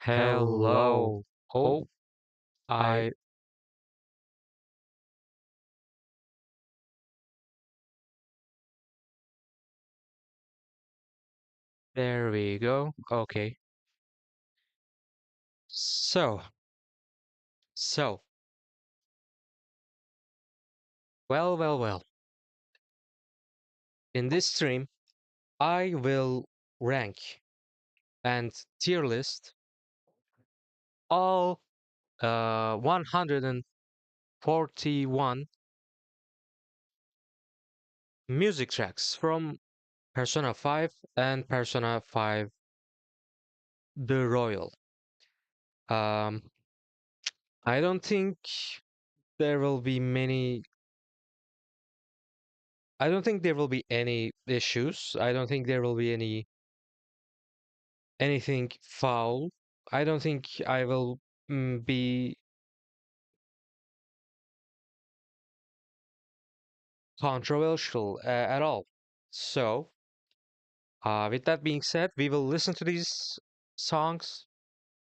Hello. Hello. Oh, Oh, I I. There we go. Okay. So, so, well. In this stream, I will rank and tier list all 141 music tracks from Persona 5 and Persona 5 The Royal. Um, I don't think there will be many I don't think there will be any issues. I don't think there will be anything foul. I don't think I will be controversial at all. So, with that being said, we will listen to these songs,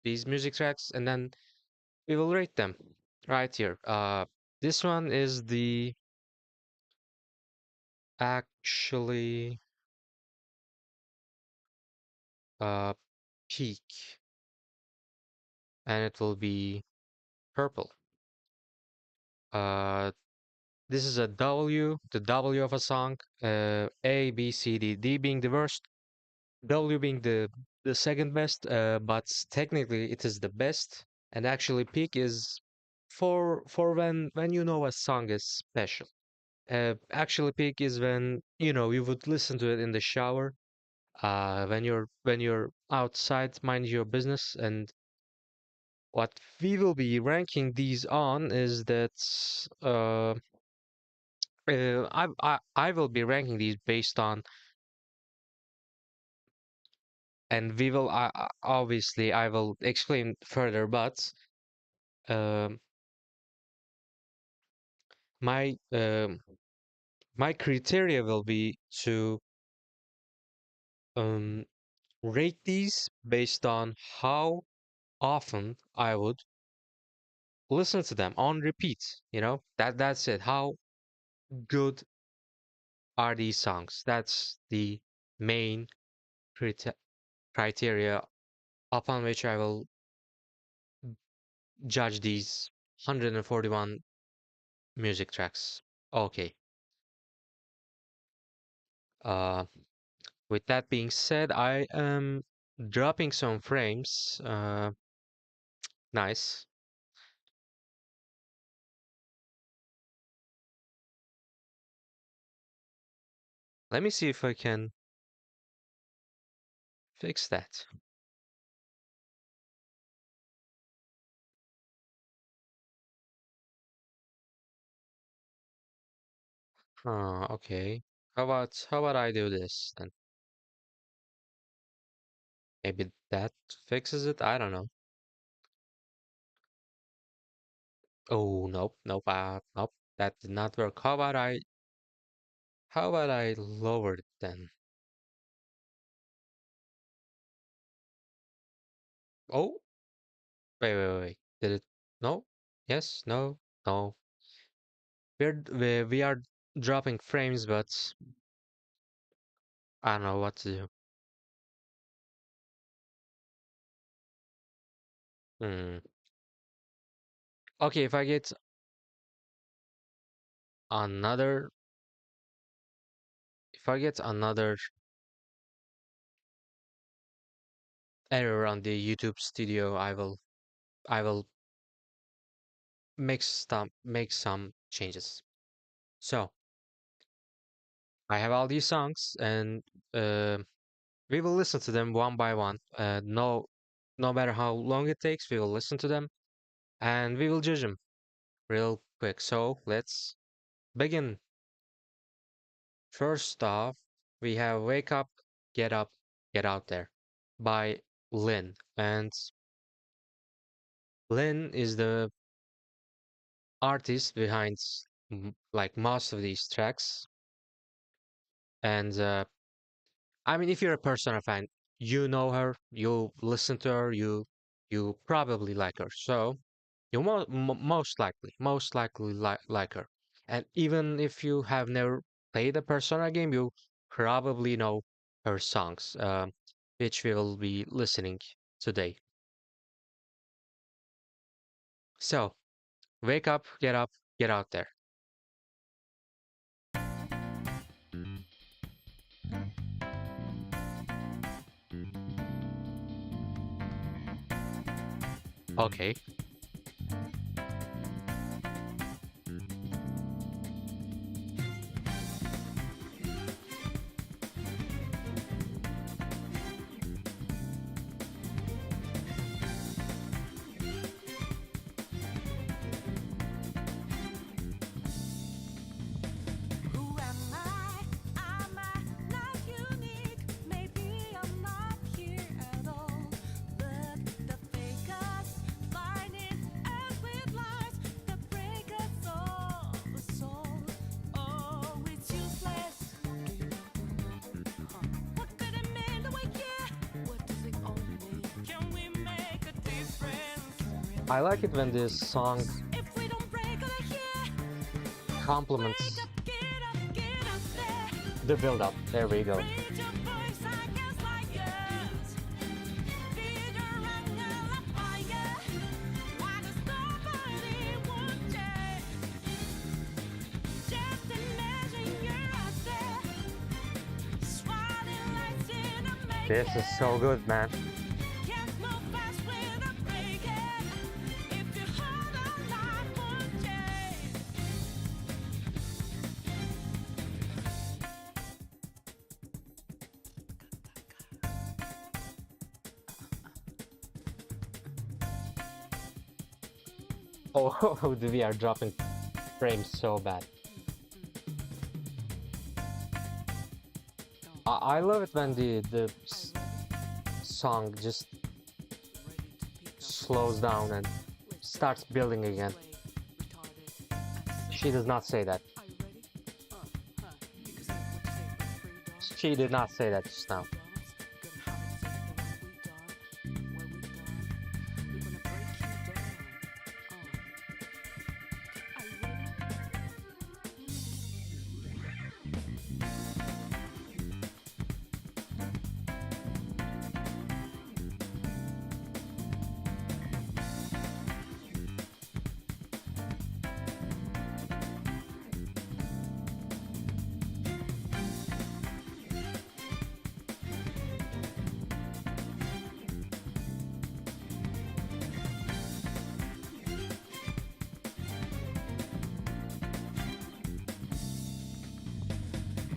these music tracks, and then we will rate them right here. This one is the actually uh peak, and it will be purple. Uh, This is a W, the W of a song, A, B, C, D, D being the worst, W being the second best, but technically it is the best. And actually, peak is for when you know a song is special. Actually, peak is when you would listen to it in the shower, when you're outside, mind your business. And what we will be ranking these on is that I will be ranking these based on, and we will obviously I will explain further, but um, my my criteria will be to um, rate these based on how often I would listen to them on repeat. That's it. How good are these songs? That's the main criteria upon which I will judge these 141 music tracks. Okay. Uh, with that being said, I am dropping some frames. Nice. Let me see if I can fix that. Okay. How about I do this then? Maybe that fixes it. I don't know. Oh, nope. That did not work. How about I lower it then? Oh, wait. Did it? No? Yes? No? No. We are dropping frames, but I don't know what to do. Hmm. Okay, another if I get another error on the YouTube studio, I will make some changes. So I have all these songs, and uh, we will listen to them one by one. No matter how long it takes, we will listen to them and we will judge them real quick. So let's begin. First off, we have "Wake Up, Get Up, Get Out There" by Lynn, and Lynn is the artist behind like most of these tracks. And I mean, if you're a Persona fan, you know her, you listen to her, you you probably like her. So you most likely like her. And even if you have never played a Persona game, you probably know her songs, which we will be listening today. So wake up, get out there. Okay. Who am I? Am I not unique? Maybe I'm not here at all. But the fake us, blinded us with lies that break us all the soul. Oh, it's useless. What could it mean the way yeah? What does it all mean? Can we make a difference? I like it when this song If we don't break it here, complements get up, get up there. the build up. There we go. Raise your voice, I guess, like yours. Feed your anger like fire. Why does nobody want you? Just imagine you're out there, swatting lights in a This is makeup. so good, man. Can't move fast without breaking. If you hold on, life won't change. Oh, we are dropping frames so bad. I love it when the song just slows down and starts building again. She does not say that. She did not say that just now.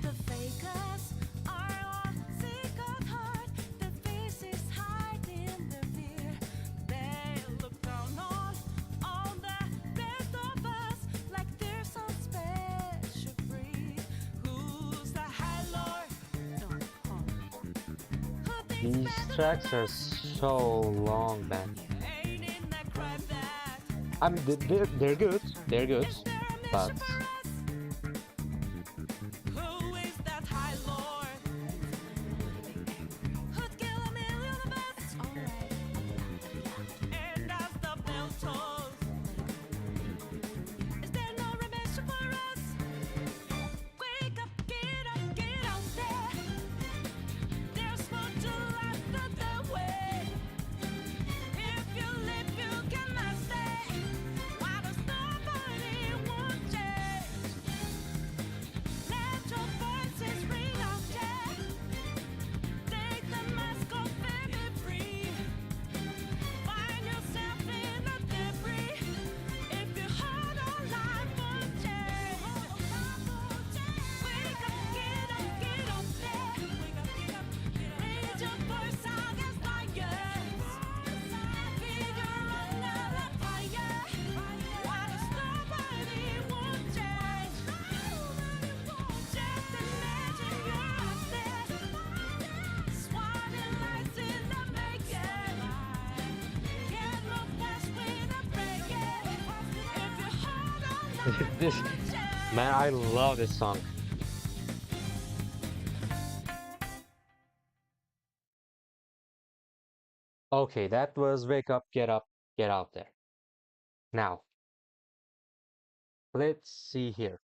The fakers are all sick at heart. Their faces hiding their fear. They look down on the rest of us like they're some special breed. Who's the high lord? Who thinks These better tracks are than us? so long, man. Ain't in that crowd that I mean, they're good. They're good. is there a But mission for us? Who is that high lord? Who'd kill a million of us? Alright. And as the bell tolls, is there no redemption for us? Wake up, get out there. There's more to life than the way. If you live, you cannot stay. Why does nobody want change? Let your voices ring out, yeah. Take the mask off and be free. Find yourself in the debris. If you hold on, life won't change. Wake up, get up there. Raise your voice out as lions. Feed your hunger like fire. Why does nobody want change? Just imagine you're out there, swatting lights in the making. Can't look fast without breaking. If you hold on, life this, won't change. man, I love this song. Okay, that was wake up, get out there. Now, let's see here.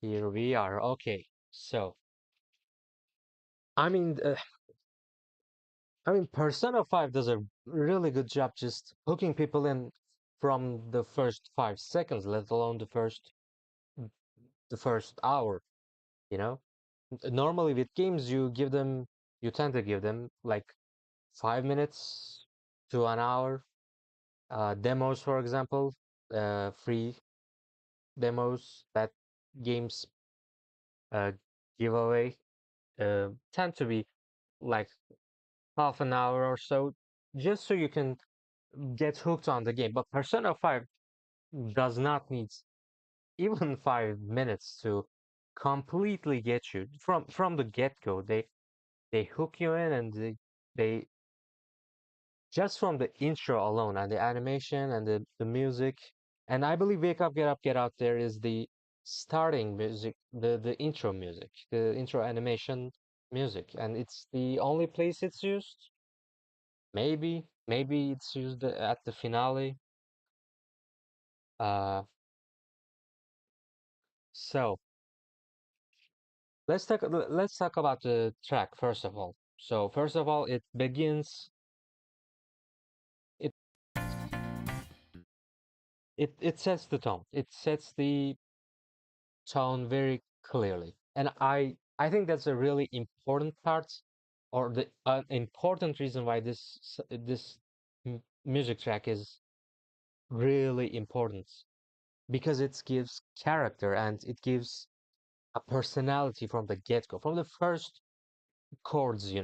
Here we are. Okay, so I mean, uh, Persona 5 does a really good job just hooking people in from the first 5 seconds, let alone the first hour, you know? Normally with games, you tend to give them like 5 minutes to an hour. Demos, for example, free demos that games uh, give away tend to be like half an hour or so, just so you can get hooked on the game. But Persona 5 does not need even 5 minutes to completely get you from the get-go. They hook you in and they just from the intro alone and the animation and the music. And I believe Wake Up, Get Out There is the starting music, the intro music, the intro animation music, and it's the only place it's used. Maybe it's used at the finale. Uh, so let's talk about the track first of all. So first of all, it it sets the tone. It sets the tone very clearly, and I think that's a really important part, or the important reason why this music track is really important because it gives character and it gives a personality from the get-go, from the first chords, you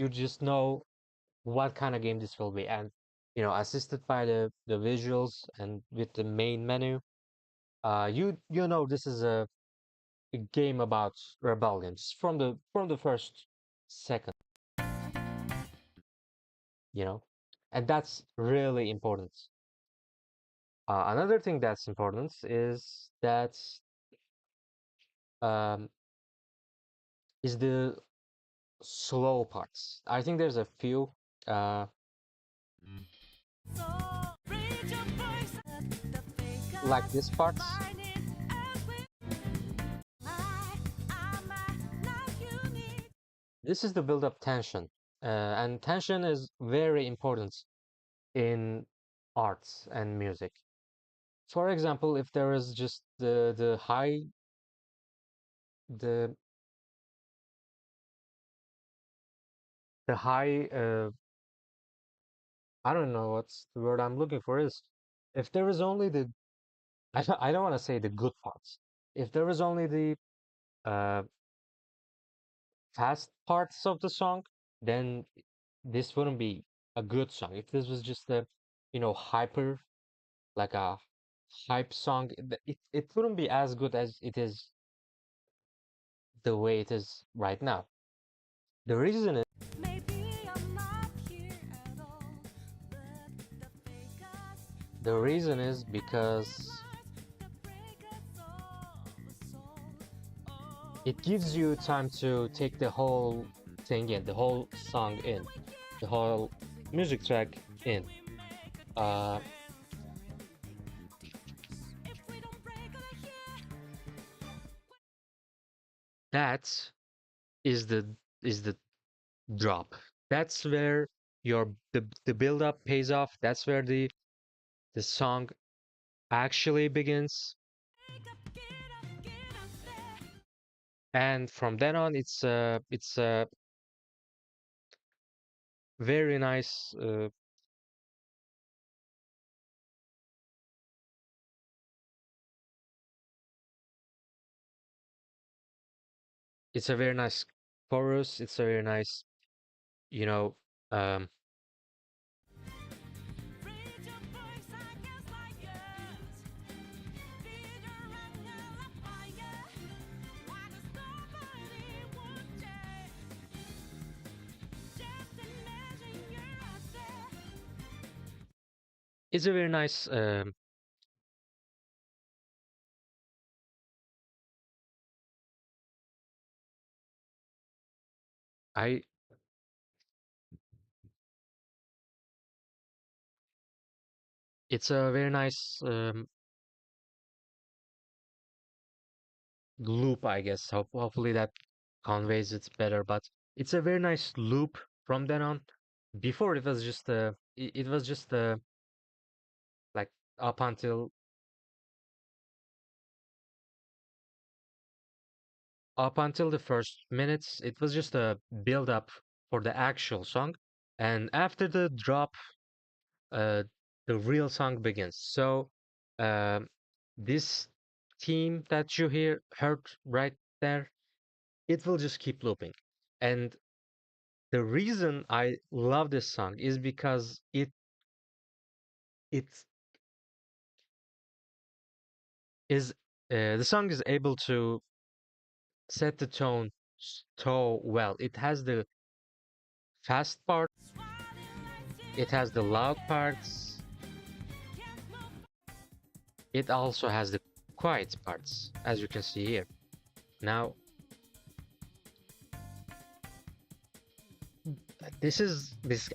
just know what kind of game this will be. And, assisted by the visuals and with the main menu, you know this is a game about rebellion just from the first second, you know, and that's really important. Another thing that's important um, is the slow parts. I think there's a few. Uh, So raise your voice at the like fakers. this parts. Find it as we I might like you need. This is the build-up tension, and tension is very important in arts and music. For example, if there is just the the high I don't know what's the word I'm looking for is if there is only the I don't want to say the good parts. If there is only the uh, fast parts of the song, then this wouldn't be a good song. If this was just a, hyper, like a hype song, it wouldn't be as good as it is the way it is right now. The reason is Maybe I'm not here at all, but the fakers the find reason it is as we because rise. The breakers of soul. Oh, it it's gives you just time to take the whole thing in, the whole song in, the whole music track in. Uh, if we don't break it here. that is the drop. That's where the build up pays off. That's where the song actually begins. Wake up, get up there. And from then on, it's a very nice it's a very nice chorus. It's a very nice, you know, um, Raise your voice, I guess, like yours. Feed your anger like fire. Why does nobody want you? Just imagine you're out there. it's a very nice I it's a very nice loop, I guess. Hopefully that conveys it better, but it's a very nice loop from then on. Before it was just it was just like up until the first minutes, it was just a build up for the actual song, and after the drop, uh, the real song begins. So, um, this theme that you heard right there, it will just keep looping, and the reason I love this song is because it is the song is able to set the tone so well. It has the fast part, it has the loud parts, it also has the quiet parts, as you can see here. Now, this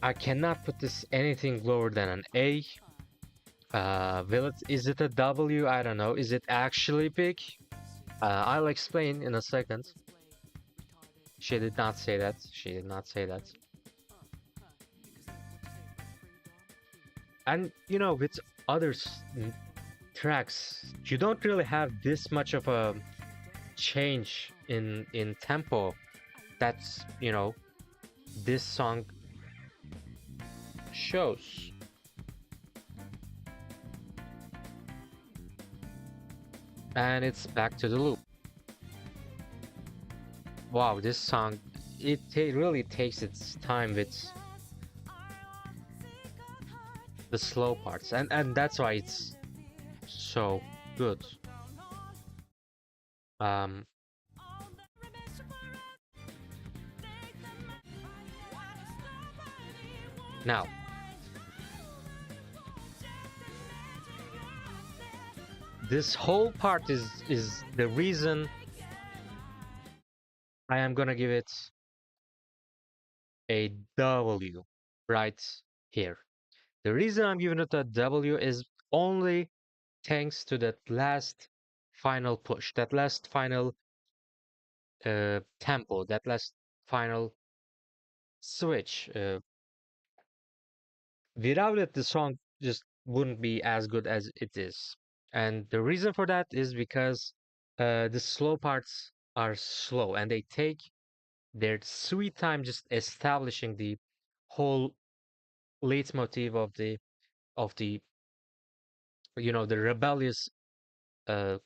I cannot put this anything lower than an A. Is it a W? I don't know. Is it actually big? I'll explain in a second. She did not say that. She did not say that. And with other tracks, you don't really have this much of a change in tempo. That's this song shows. And it's back to the loop. Wow, this song, really takes its time with the slow parts, and that's why it's so good. Um, Now, this whole part is the reason I am gonna give it a W right here. The reason I'm giving it a W is only thanks to that last final push, that last final tempo, that last final switch. Without it, the song just wouldn't be as good as it is. And the reason for that is because the slow parts are slow and they take their sweet time just establishing the whole leitmotif of the the rebellious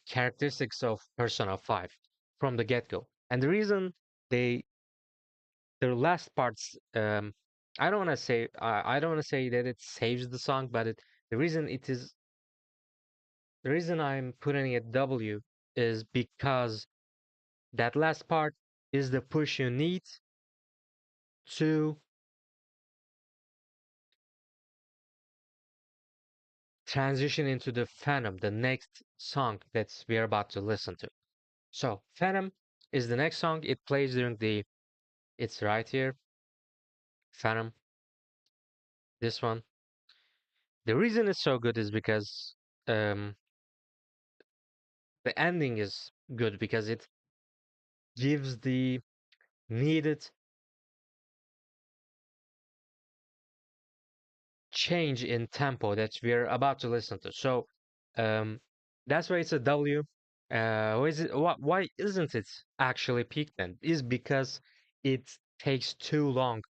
characteristics of Persona 5 from the get-go. And the reason they their last parts, I don't want to say that it saves the song, but the reason it is the reason I'm putting it W is because that last part is the push you need to transition into the Phantom, the next song that we are about to listen to. So, Phantom is the next song. It plays during it's right here, Phantom, this one. The reason it's so good is because um, the ending is good because it gives the needed change in tempo that we're about to listen to. So um, that's why it's a W. Why isn't it actually peak then? Is because it takes too long.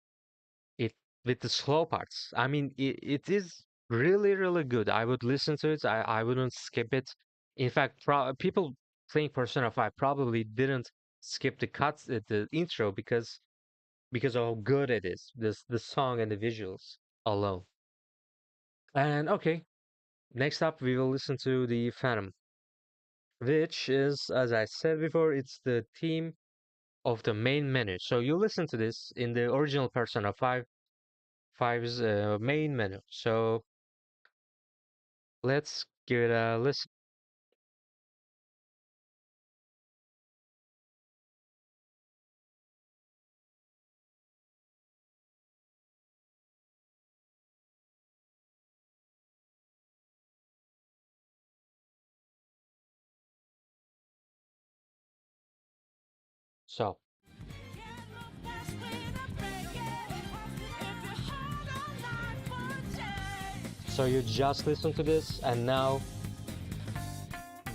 It with the slow parts. I mean, it is really really good. I would listen to it. I wouldn't skip it. In fact, people playing Persona 5 probably didn't skip the cuts at the intro because of how good it is. The song and the visuals alone. And okay, next up we will listen to the Phantom, which is, as I said before, it's the theme of the main menu. So you listen to this in the original Persona 5's main menu. So let's give it a listen. So, Can't move fast without breaking. If you hold on life for change. so you just listen to this, and now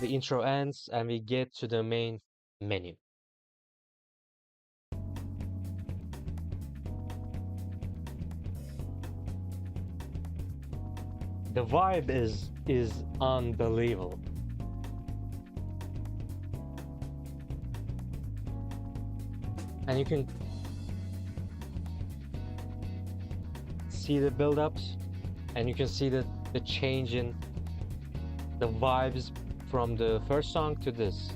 the intro ends, and we get to the main menu. The vibe is unbelievable. And you can see the build-ups, and you can see the change in the vibes from the first song to this.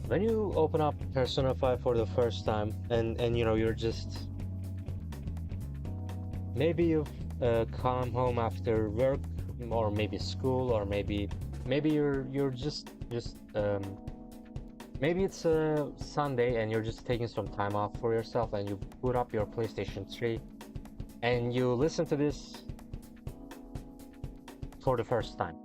When you open up Persona 5 for the first time, and you know, you're just, maybe you've come home after work, or maybe school, or maybe you're just maybe it's a Sunday and you're just taking some time off for yourself, and you put up your PlayStation 3 and you listen to this for the first time.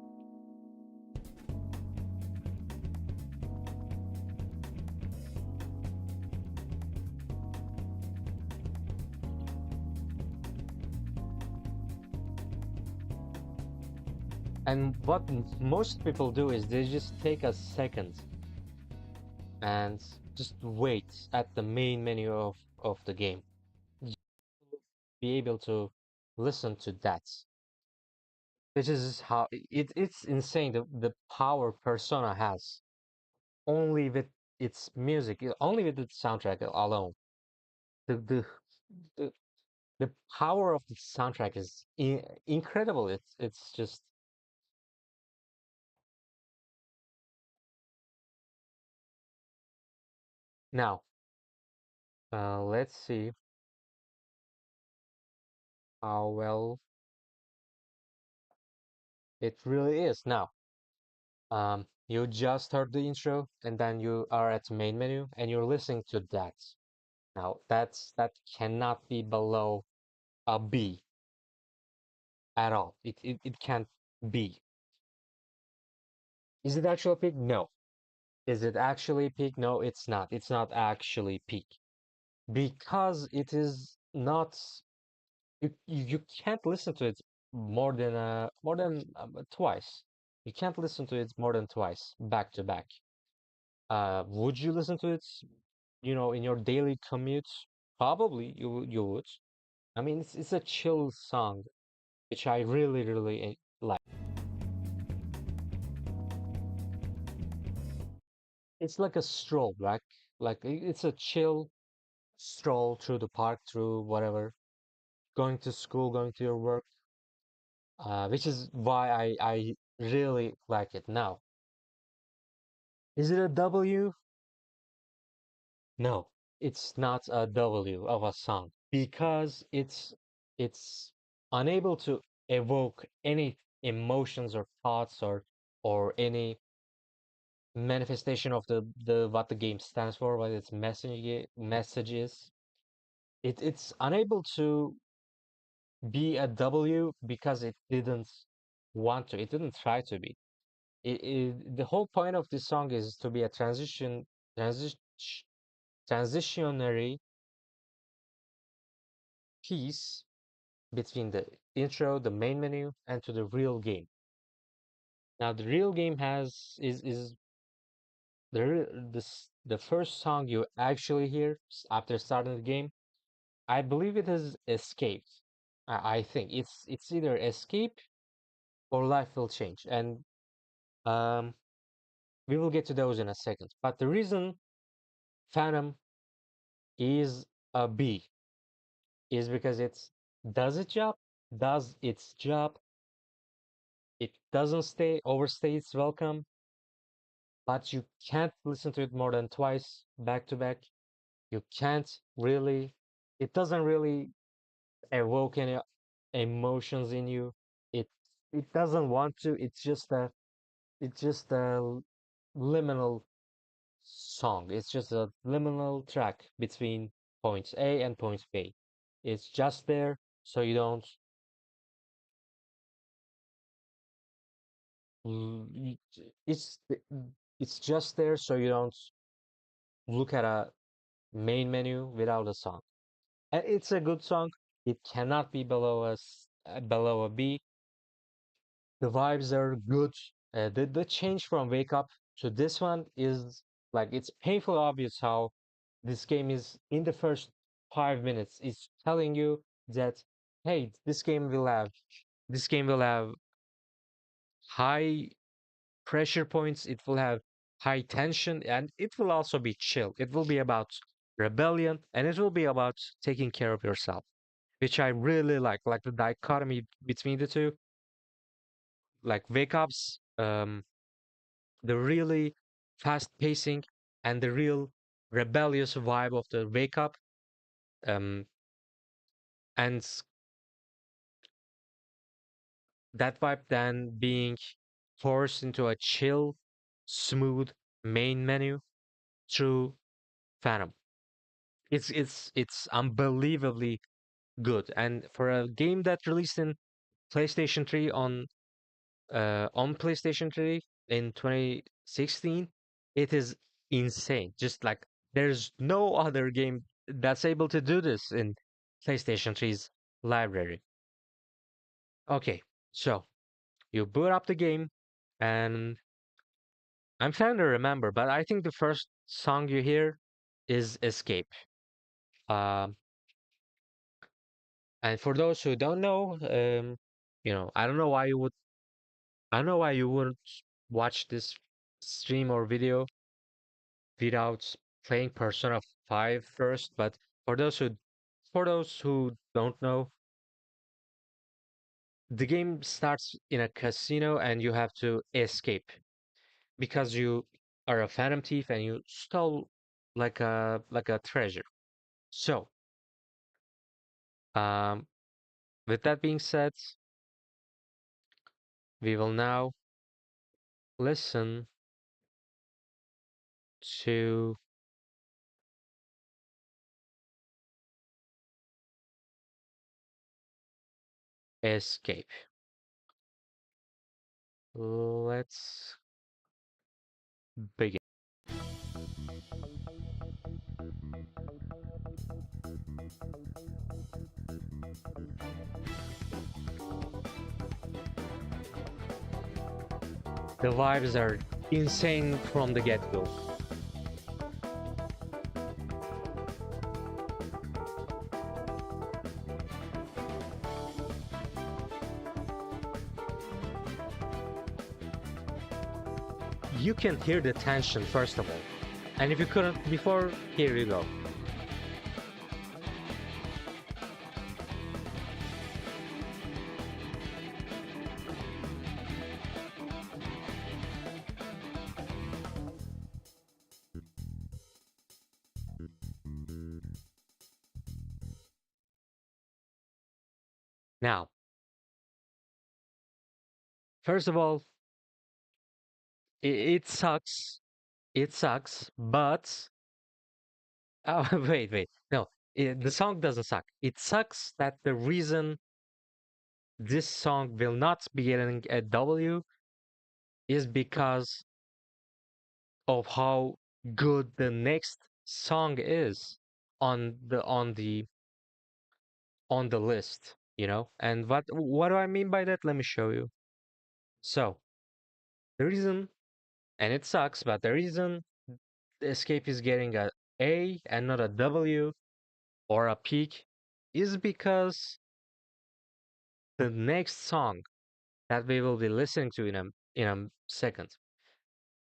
And what most people do is they just take a second and just wait at the main menu of the game. Just be able to listen to that. Which is how it's insane the power Persona has only with its music, only with its soundtrack alone. The the the, the power of the soundtrack is incredible. It's just now. Let's see how well it really is now. You just heard the intro, and then you are at the main menu, and you're listening to that. Now, that cannot be below a B at all. It can't be. Is it actually peak? No. Is it actually peak? No, it's not. It's not actually peak because it is not. You can't listen to it more than twice. You can't listen to it more than twice back to back. Would you listen to it, you know, in your daily commute? Probably you would. I mean, it's a chill song, which I really like. It's like a stroll, like it's a chill stroll through the park, through whatever, going to school, going to your work, which is why I really like it now. Is it a W? No, it's not a W of a song because it's unable to evoke any emotions or thoughts or any manifestation of the what the game stands for, what its message is. It's unable to be a W because it didn't want to. It didn't try to be. The whole point of this song is to be a transi transitionary piece between the intro, the main menu, and to the real game. Now, the real game is the first song you actually hear after starting the game. I believe it is Escaped. I think it's either escape or life will change, and um, we will get to those in a second. But the reason Phantom is a B is because it's does its job, does its job. It doesn't overstay its welcome, but you can't listen to it more than twice back to back. You can't really, it doesn't really evoke any emotions in you. It it doesn't want to. It's just a liminal song. It's just a liminal track between points A and point B. It's just there so you don't l- y- it's it's just there so you don't look at a main menu without a song. And it's a good song. It cannot be below a B. The vibes are good. The change from Wake Up to this one is like it's painful obvious how this game is in the first 5 minutes. It's telling you that hey, this game will have high pressure points. It will have high tension, and it will also be chill. It will be about rebellion, and it will be about taking care of yourself, which I really like the dichotomy between the two, like Wake Up's the really fast pacing and the real rebellious vibe of the Wake Up, um, and that vibe then being forced into a chill, smooth main menu through Phantom. It's unbelievably good, and for a game that released in PlayStation 3 on PlayStation 3 in 2016, it is insane. Just like there's no other game that's able to do this in PlayStation 3's library. Okay, so you boot up the game, and I'm trying to remember, but I think the first song you hear is Escape. Um, and for those who don't know, I don't know why you wouldn't watch this stream or video without playing Persona 5 first, but for those who don't know, the game starts in a casino and you have to escape because you are a phantom thief and you stole like a treasure. So, um, with that being said, we will now listen to Escape. Let's begin. The vibes are insane from the get-go. You can hear the tension first of all. And if you couldn't before, here you go. Now, first of all, it sucks. It sucks, but oh, wait. No, the song doesn't suck. It sucks that the reason this song will not be getting a W is because of how good the next song is on the list, And what do I mean by that? Let me show you. So, the reason, and it sucks, but the reason the Escape is getting a A and not a W or a peak is because The next song that we will be listening to in a second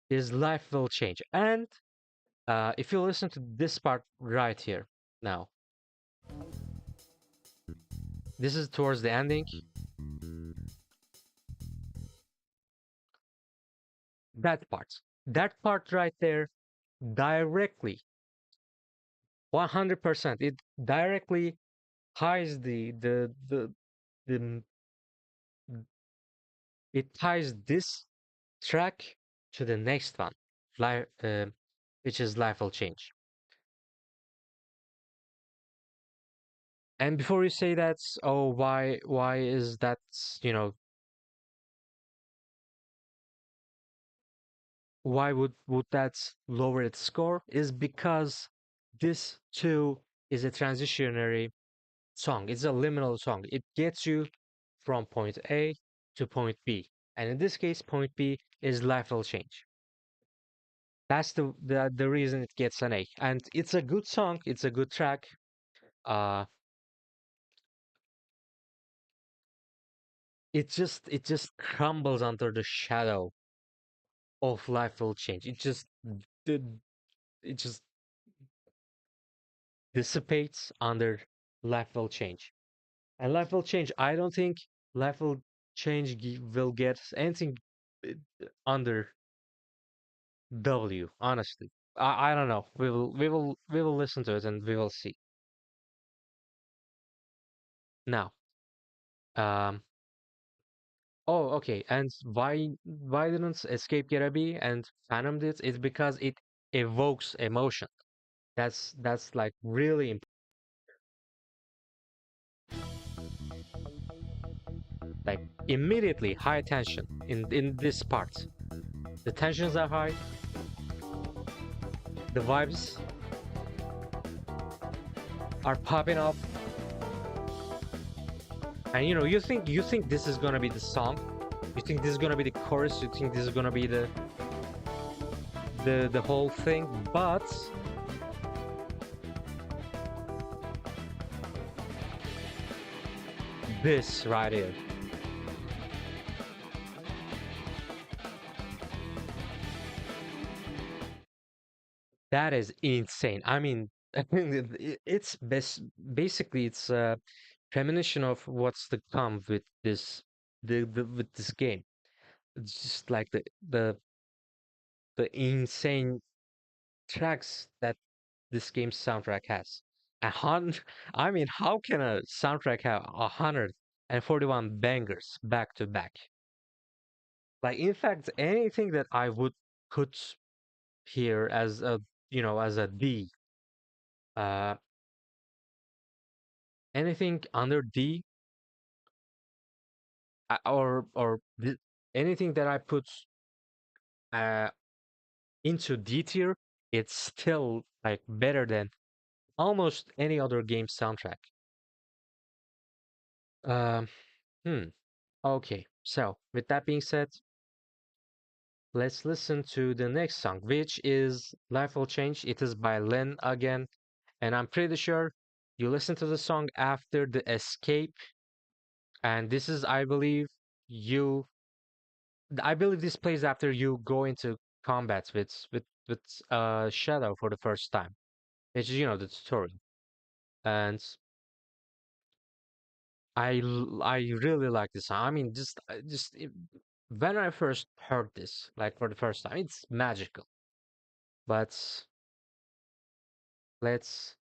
is Life Will Change. And if you listen to this part right here now, this is towards the ending. That part right there, directly 100%, it directly ties the it ties this track to the next one, life, which is Life Will Change. And before you say that, oh, why is that, you know, why would that lower its score? Is because this too is a transitionary song. It's a liminal song. It gets you from point A to point B. And in this case, point B is Life Will Change. That's the reason it gets an A. And it's a good song, it's a good track. Uh it just crumbles under the shadow of Life Will Change. Did it just dissipates under Life Will Change. And Life Will Change, I don't think Life Will Change will get anything uh, under W, honestly. I don't know. We will listen to it and we will see. Now, um oh, okay. And why didn't Escape get a B and Phantom did? It's because it evokes emotion. That's like really like immediately high tension in this part. The tensions are high, the vibes are popping up, and you think this is gonna be the song, you think this is gonna be the chorus, you think this is gonna be the whole thing, but this right here, that is insane. I mean, it's basically it's a premonition of what's to come with with this game. It's just like the insane tracks that this game's soundtrack has. A hundred, I mean, how can a soundtrack have 141 bangers back to back? Like, in fact, anything that I would put here as a, as a D, uh, anything under D, anything that I put uh, into D tier, it's still like better than almost any other game soundtrack. Um, hmm. Okay, so with that being said, let's listen to the next song, which is Life Will Change. It is by Len again, and I'm pretty sure you listen to the song after the escape, and this is, you, I believe this plays after you go into combat with Shadow for the first time, which is the tutorial, and I really like this song. I mean, when I first heard this, like for the first time, it's magical. But let's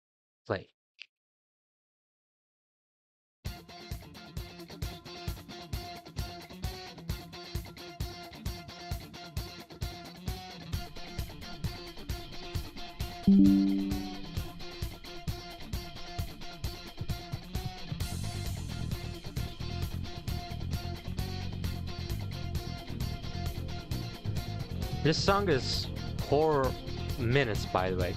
play. This song is 4 minutes, by the way.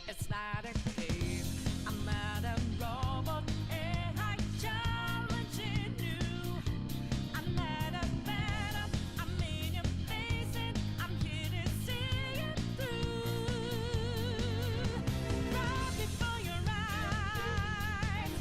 It's not a game. I'm not a robot. AI challenging you. I'm not a phantom. I'm in your face and I'm here to see it through. Right before your eyes,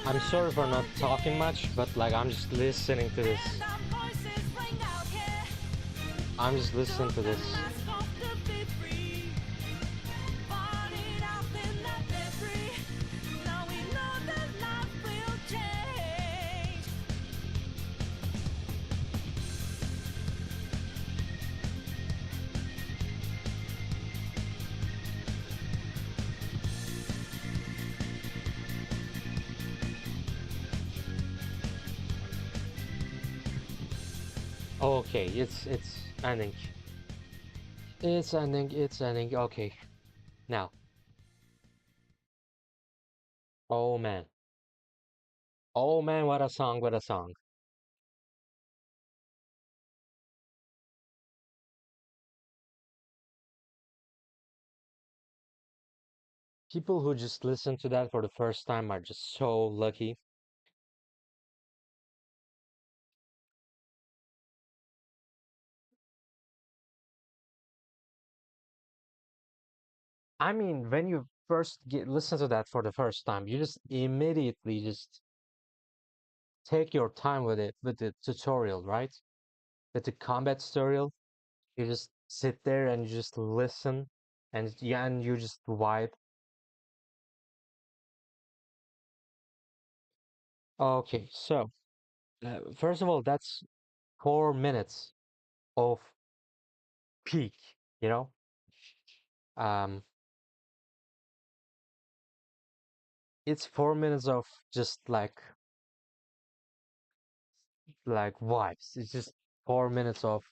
I'm sorry for not talking much, but like I'm just listening to this. And our voices ring out here. I'm just listening Don't to let this. us hope to be free. Parted out in that debris. Now we know that life will change. Okay, it's ending. It's ending. It's ending. Okay, now. Oh man. Oh man, what a song! What a song! People who just listen to that for the first time are just so lucky. I mean, when you first listen to that for the first time, you just immediately just take your time with it, with the tutorial, right? With the combat tutorial, you just sit there and you just listen, and yeah, and you just vibe. Okay, so first of all, that's 4 minutes of peak, you know? Um, it's 4 minutes of just like vibes. It's just 4 minutes of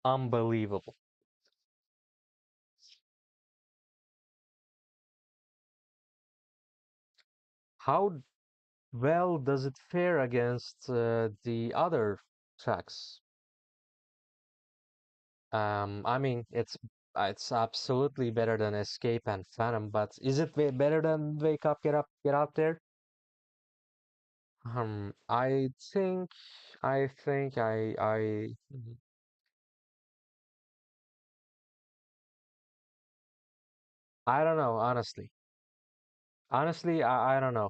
unbelievable. How well does it fare against the other tracks? I mean, it's absolutely better than Escape and Phantom, but is it better than Wake Up, Get Up, Get Out There? I think, I don't know, honestly. Honestly, I don't know.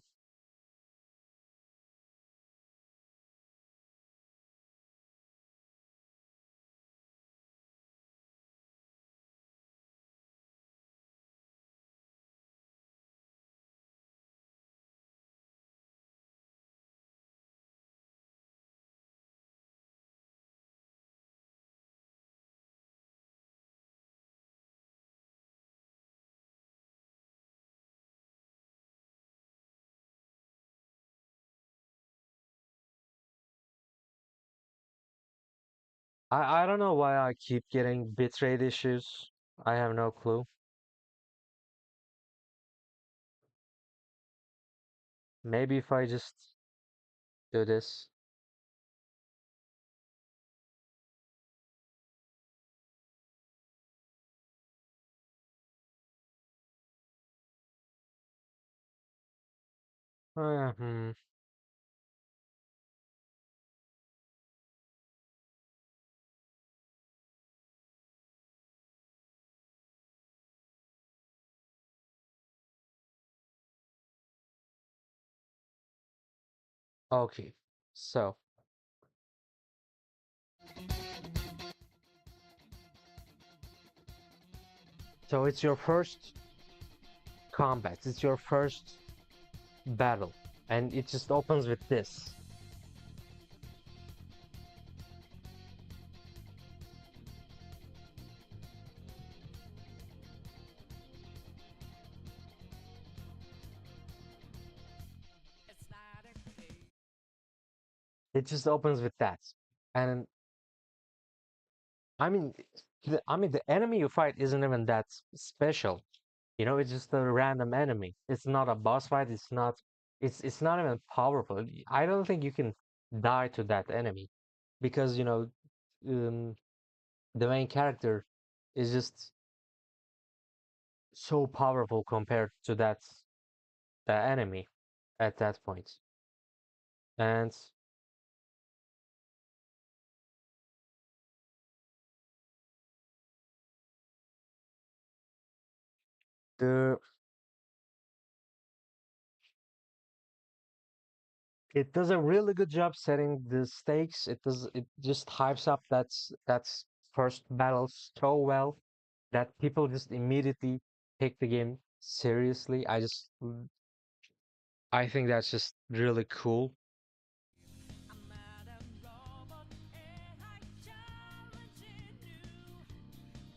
I don't know why I keep getting bitrate issues. I have no clue. Maybe if I just do this. Hmm. Okay. So, so it's your first combat. It's your first battle, and it just opens with this. It's not okay. It just opens with that. And I mean, the enemy you fight isn't even that special. You know, it's just a random enemy. It's not a boss fight. It's not even powerful. I don't think you can die to that enemy because, um, the main character is just so powerful compared to that enemy at that point. And the it does a really good job setting the stakes. It just hypes up that's first battle so well that people just immediately take the game seriously. I think that's just really cool. I'm not a robot AI challenging you.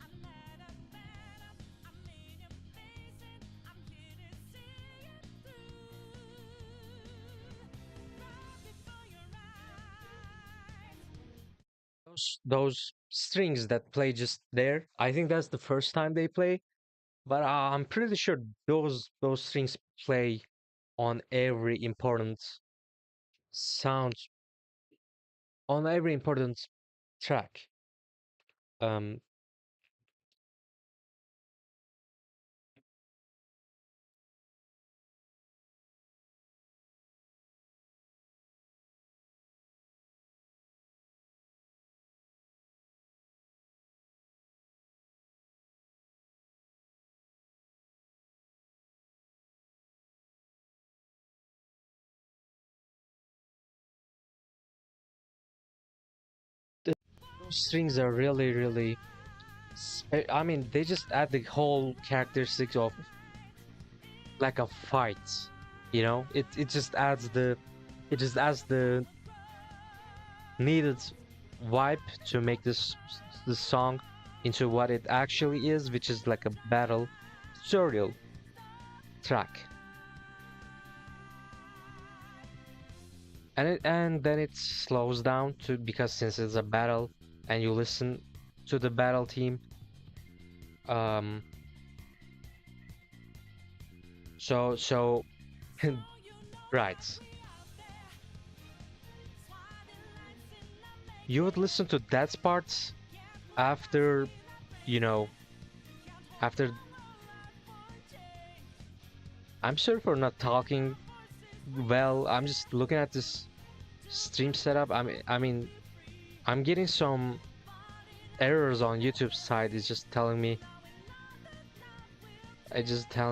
I'm not a bad I'm in your face and I'm here to see it through. Right before your eyes. Those strings that play just there, I think that's the first time they play, but I'm pretty sure those strings play on every important sound, on every important track. Um, th- those strings are really, really. I mean, they just add the whole characteristics of like a fight. You know, it just adds the needed vibe to make this song into what it actually is, which is like a battle tutorial track. And then it slows down to because since it's a battle and you listen to the battle team, um, so right, you would listen to that part after you know after. I'm sorry for not talking well. I'm just looking at this stream setup. I mean, I'm getting some errors on YouTube side. It's just telling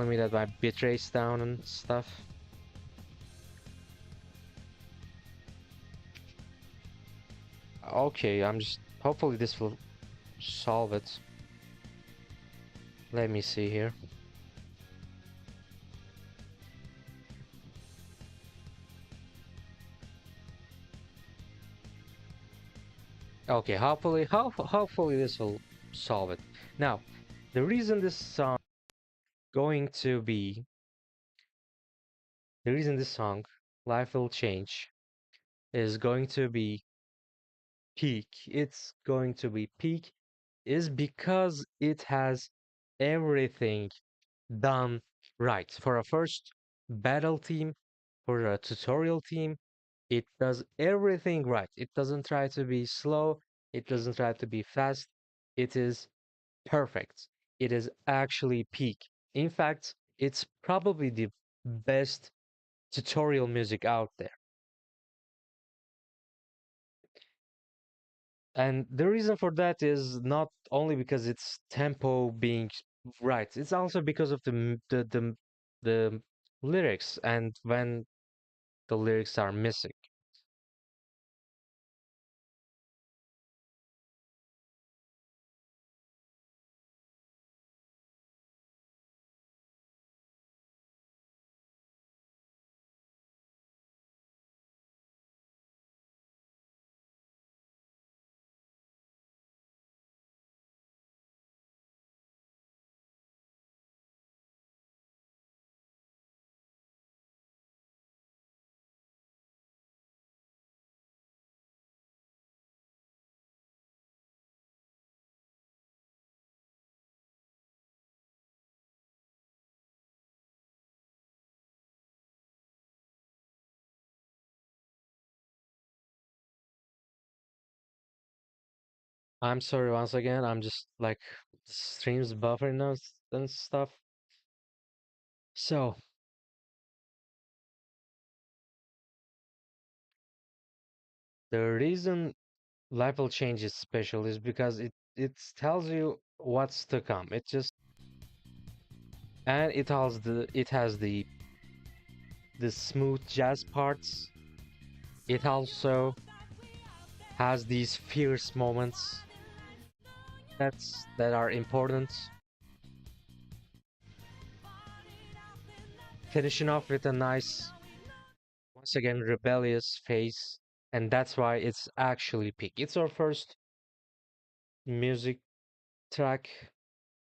me that my bitrate's down and stuff. Okay, I'm just hopefully this will solve it. Let me see here. Okay, hopefully this will solve it. Now, the reason this song going to be the reason this song Life Will Change is going to be peak. It's going to be peak is because it has everything done right. For a first battle team, for a tutorial team, it does everything right. It doesn't try to be slow, it doesn't try to be fast. It is perfect. It is actually peak. In fact, it's probably the best tutorial music out there. And the reason for that is not only because it's tempo being right, it's also because of the lyrics and when the lyrics are missing. I'm sorry once again, I'm just like streams buffering us and stuff. So the reason life will change is special is because it tells you what's to come. It just and it has the smooth jazz parts It also has these fierce moments that are important, finishing off with a nice, once again, rebellious phase, and that's why it's actually peak. It's our first music track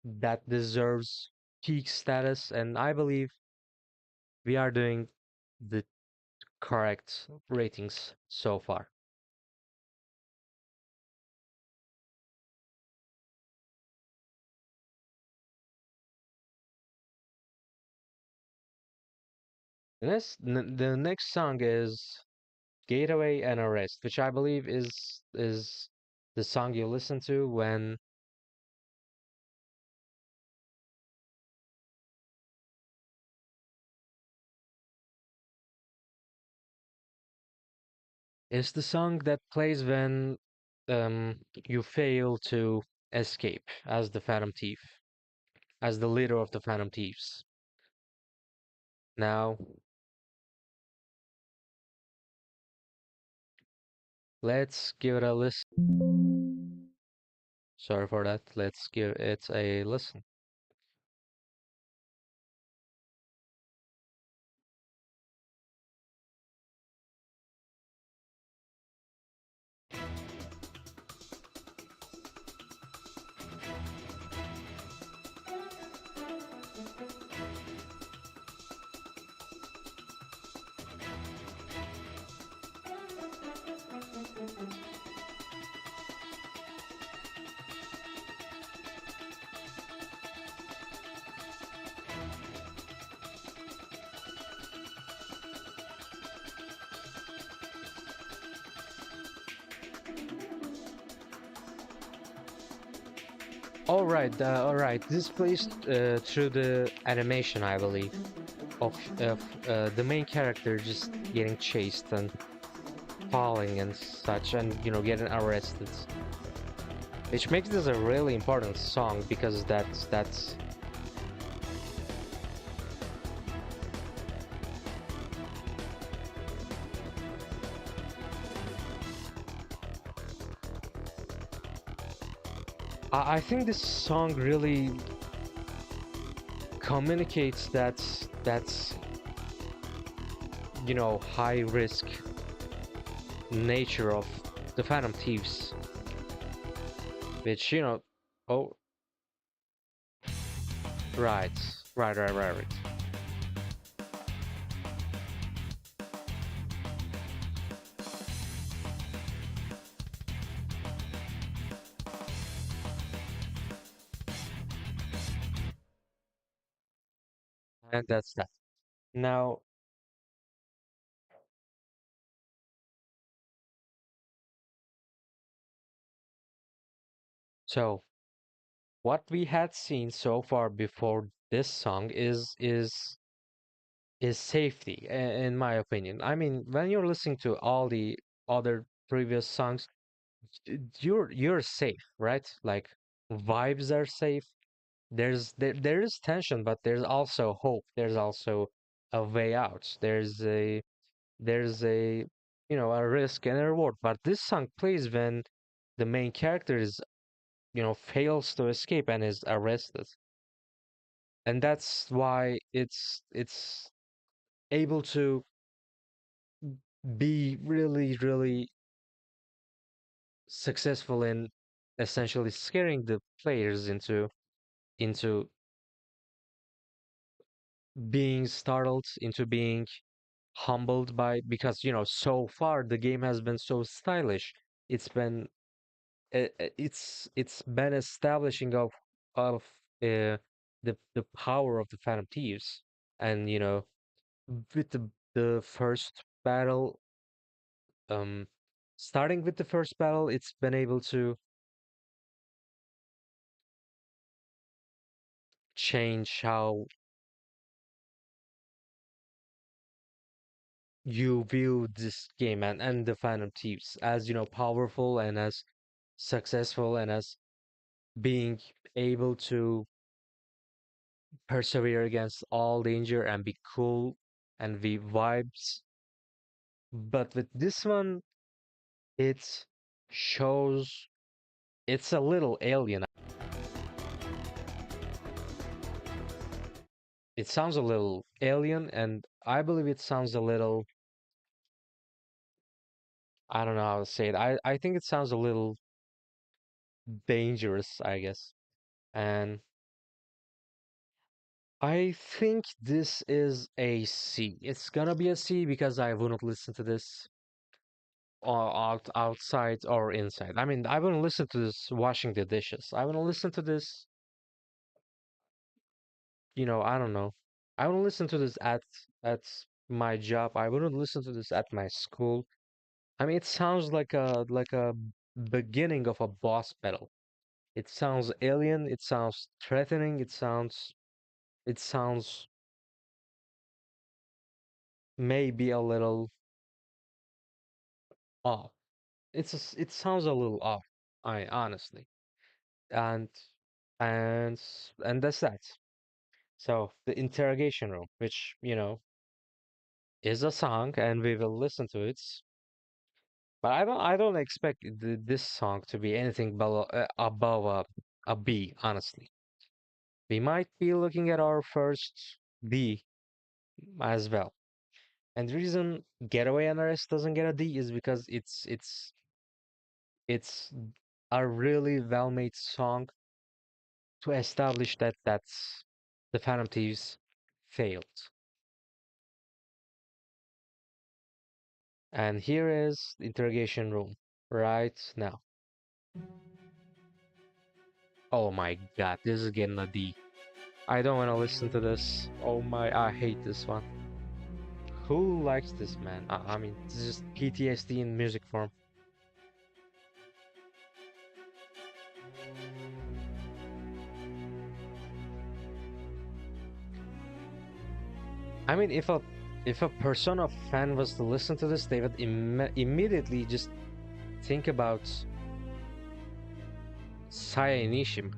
that deserves peak status, and I believe we are doing the correct ratings so far. The next song is Gateway and Arrest, which I believe is the song you listen to when is the song that plays when you fail to escape as the Phantom Thief, as the leader of the Phantom Thieves. Now, let's give it a listen. Sorry for that. Let's give it a listen. All right. This plays through the animation, I believe, of the main character just getting chased and falling and such, and getting arrested, which makes this a really important song because that's. I think this song really communicates that's high risk nature of the Phantom Thieves, which oh, right, right. And that's that. Now, so what we had seen so far before this song is safety, in my opinion. I mean, when you're listening to all the other previous songs, you're safe, right? Like vibes are safe. There is tension, but there's also hope. There's also a way out. There's a a risk and a reward. But this song plays when the main character is fails to escape and is arrested, and that's why it's able to be really successful in essentially scaring the players into being startled, into being humbled by, because so far the game has been so stylish. It's been it's been establishing of the power of the Phantom Thieves, and with the first battle, um starting with the first battle, it's been able to change how you view this game, and the Phantom Thieves as powerful and as successful and as being able to persevere against all danger and be cool and be vibes. But with this one, it shows it's a little alien. It sounds a little alien, and I believe it sounds a little, I don't know how to say it. I think it sounds a little dangerous, I guess. And I think this is a C. It's gonna be a C because I wouldn't listen to this outside or inside. I mean, I wouldn't listen to this washing the dishes. I wouldn't listen to this, I don't know. I wouldn't listen to this at my job. I wouldn't listen to this at my school. I mean, it sounds like a beginning of a boss battle. It sounds alien, it sounds threatening, it sounds maybe a little off. It sounds a little off, I honestly. And and that's that. So the interrogation room, which, is a song and we will listen to it. But I don't expect this song to be anything above a B, honestly. We might be looking at our first B as well. And the reason Getaway NRS doesn't get a D is because it's a really well-made song to establish that's the Phantom Thieves failed. And here is the interrogation room right now. Oh my god, this is getting a D. I don't want to listen to this. Oh my, I hate this one. Who likes this, man? I mean, this is just PTSD in music form. I mean, if a Persona fan was to listen to this, they would immediately just think about Saya Inishima.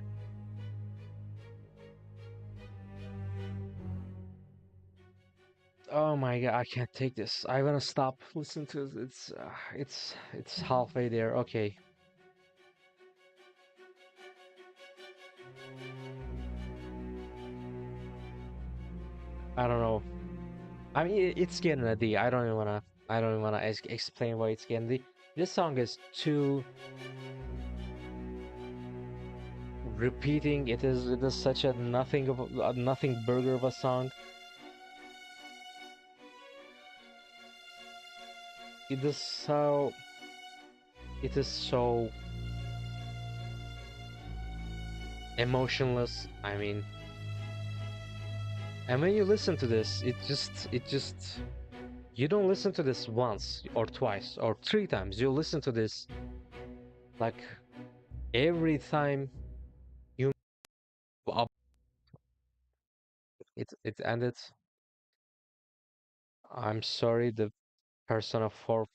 Oh my god, I can't take this. I wanna stop listening to it. It's halfway there. Okay. I don't know. I mean, it's getting a D. I don't even wanna explain why it's getting D. This song is too repeating. It is such a nothing burger of a song. It is so it is so emotionless. I mean, and when you listen to this, it just you don't listen to this once or twice or three times. You listen to this like every time you up it ended. I'm sorry, the Persona 4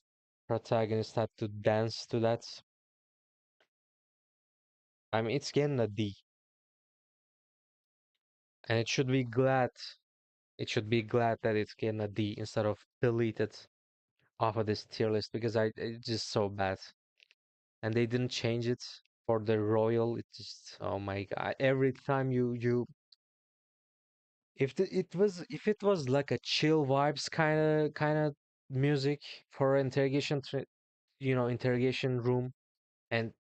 protagonist had to dance to that. I mean, it's getting a D, and it should be glad that it's getting a D instead of deleted off of this tier list because it's just so bad. And they didn't change it for the royal. It just, oh my god, every time you if it was like a chill vibes kind of music for interrogation room, and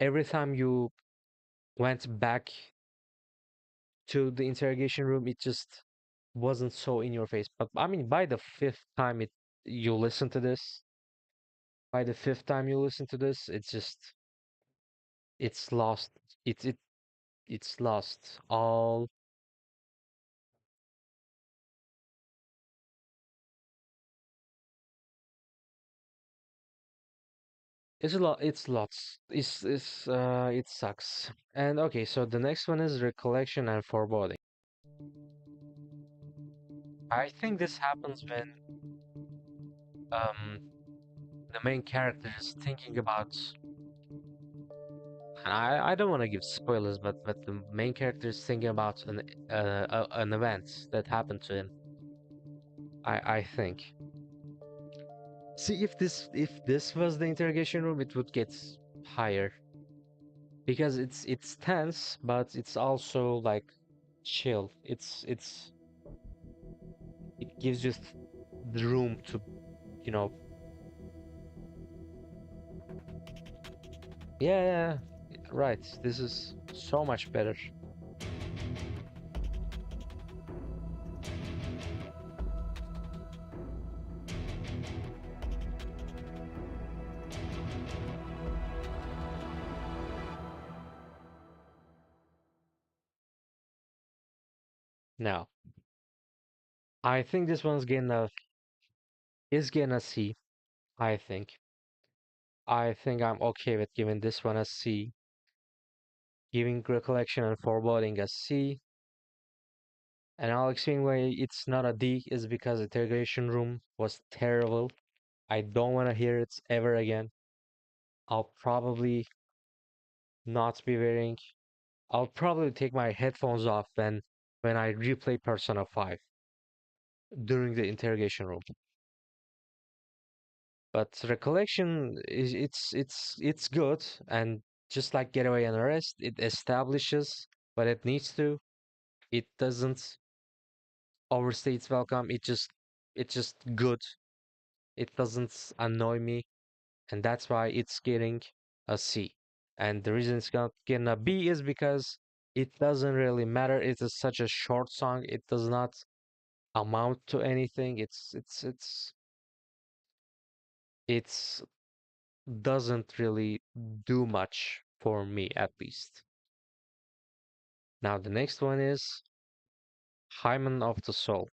every time you went back to the interrogation room, it just wasn't so in your face. But I mean, by the fifth time you listen to this, it's just it's lost. It's lost all. It's a lot. It's lots. It sucks. And okay, so the next one is recollection and foreboding. I think this happens when um the main character is thinking about. And I don't want to give spoilers, but the main character is thinking about an event that happened to him. I think. See, if this was the interrogation room, it would get higher because it's tense, but it's also like chill. It gives you the room to, you know, yeah, right. This is so much better. Now, I think this one's gonna is gonna C. I think. I think I'm okay with giving this one a C. Giving recollection and foreboding a C. And I'll explain why it's not a D is because interrogation room was terrible. I don't want to hear it ever again. I'll probably not be wearing. I'll probably take my headphones off when I replay Persona 5 during the interrogation room. But recollection is it's good, and just like Getaway and Arrest, it establishes what it needs to. It doesn't overstay its welcome. It's just good. It doesn't annoy me, and that's why it's getting a C. And the reason it's not getting a B is because it doesn't really matter. It is such a short song. It does not amount to anything. It's doesn't really do much for me at least. Now the next one is Hymen of the Soul.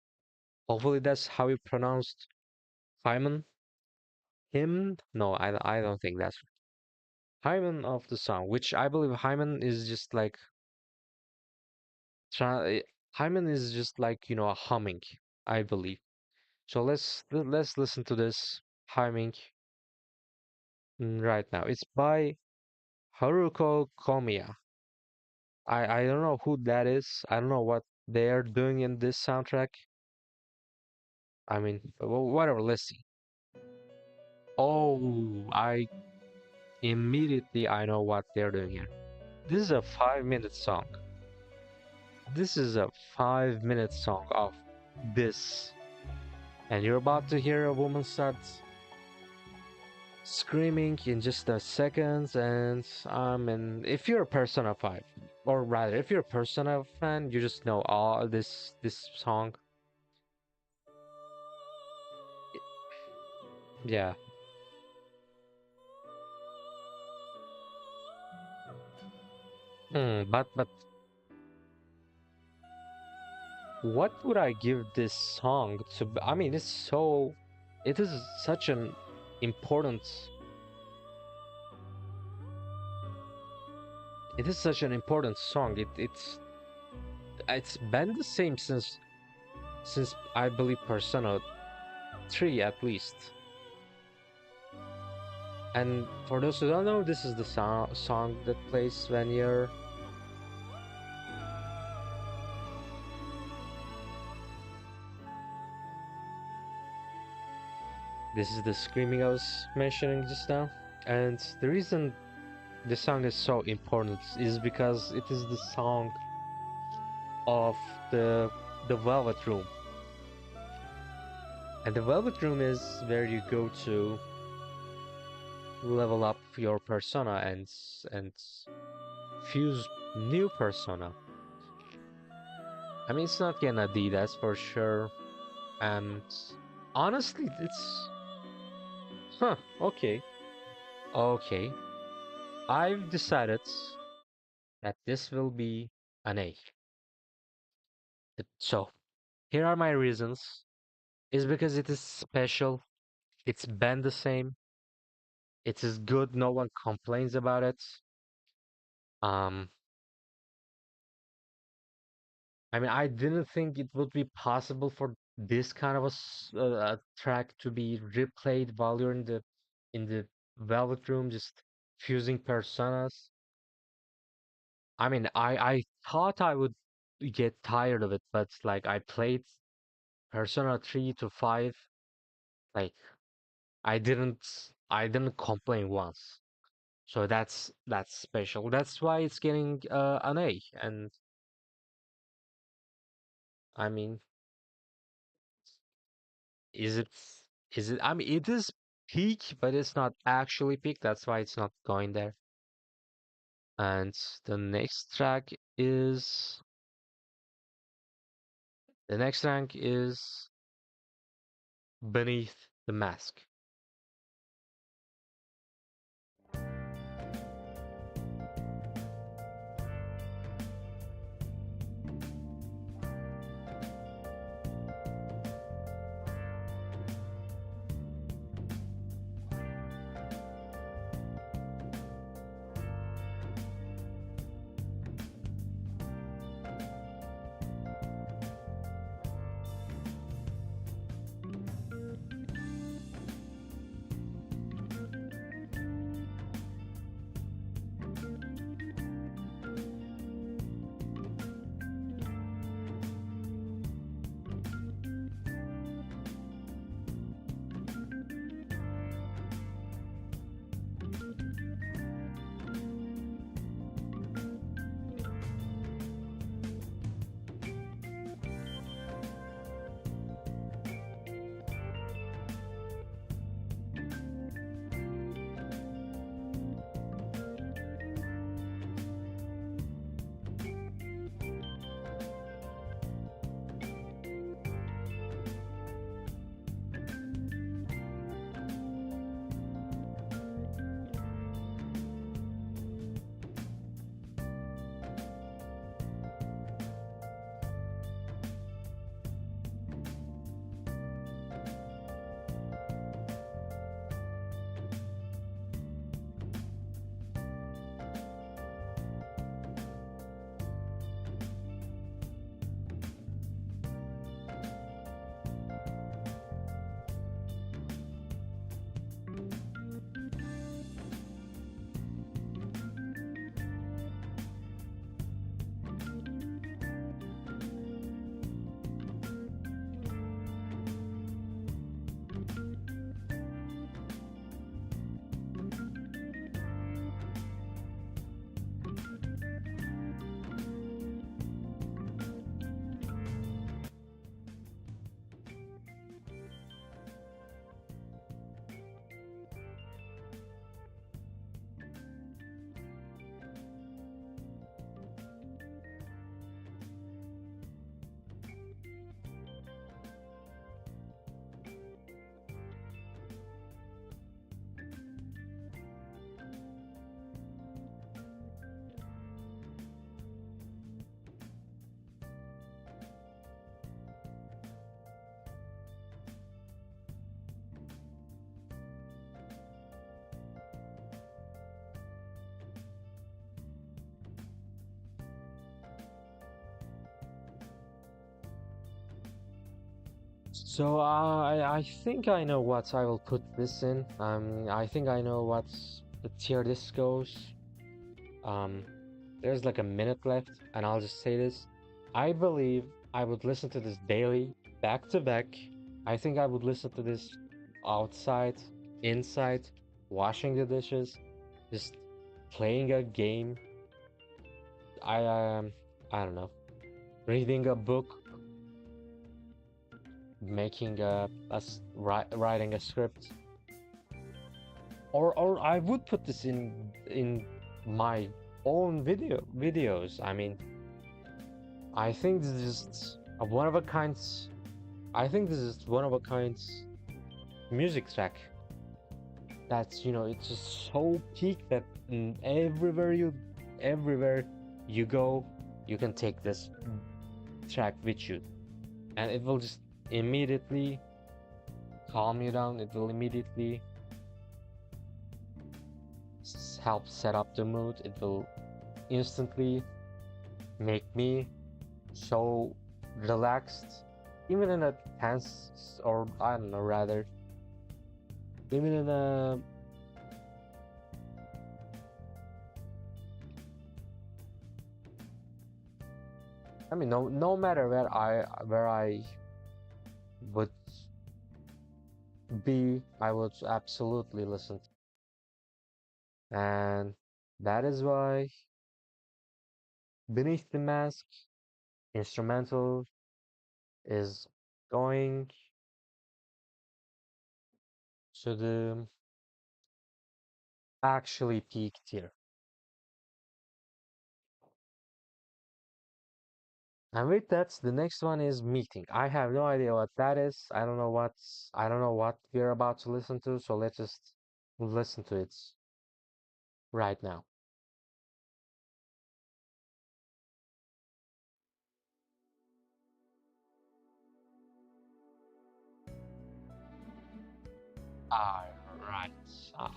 Hopefully that's how you pronounced Hymen. Him? No, I don't think that's Hymen of the song, which I believe Hymen is just like tra- Hymen is just like, a humming, I believe. So let's listen to this humming right now. It's by Haruko Komiya. I don't know who that is. I don't know what they're doing in this soundtrack. I mean, whatever, let's see. Oh, I immediately I know what they're doing here. This is a 5 minute song. This is a 5 minute song of this. And you're about to hear a woman start screaming in just a second. And if you're a Persona 5, or rather, if you're a Persona fan, you just know all this song. Yeah. But what would I give this song to? I mean, it is such an important, it is such an important song. It's been the same since I believe Persona 3 at least. And for those who don't know, this is the song that plays when you're. This is the screaming I was mentioning just now. And the reason this song is so important is because it is the song of the the Velvet Room. And the Velvet Room is where you go to level up your persona and fuse new persona. I mean, it's not gonna D, that's for sure. And honestly, it's okay, okay. I've decided that this will be an A. So here are my reasons. Is because it is special. It's been the same. It is good. No one complains about it. Um, I mean, I didn't think it would be possible for this kind of a track to be replayed while you're in the Velvet Room, just fusing personas. I mean, I thought I would get tired of it, but like I played Persona 3 to 5, like I didn't complain once. So that's special. That's why it's getting an A. And I mean, is it is it? I mean, it is peak, but it's not actually peak. That's why it's not going there. And the next track is the next rank is Beneath the Mask. So I think I know what I will put this in. I think I know what the tier this goes. Um, there's like a minute left, and I'll just say this. I believe I would listen to this daily, back to back. I think I would listen to this outside, inside, washing the dishes, just playing a game. I don't know, reading a book, making writing a script, or I would put this in my own videos. I mean, I think this is just a one of a kind. I think this is one of a kind music track. That's it's just so peak that everywhere you go, you can take this track with you, and it will just immediately calm you down. It will immediately help set up the mood. It will instantly make me so relaxed, even in a tense, or I don't know, rather, even in a I mean, no matter where I would B, I would absolutely listen to. And that is why Beneath the Mask instrumental is going to the actually peak tier. And with that, the next one is Meeting. I have no idea what that is. I don't know what we're about to listen to, so let's just listen to it right now. Alright.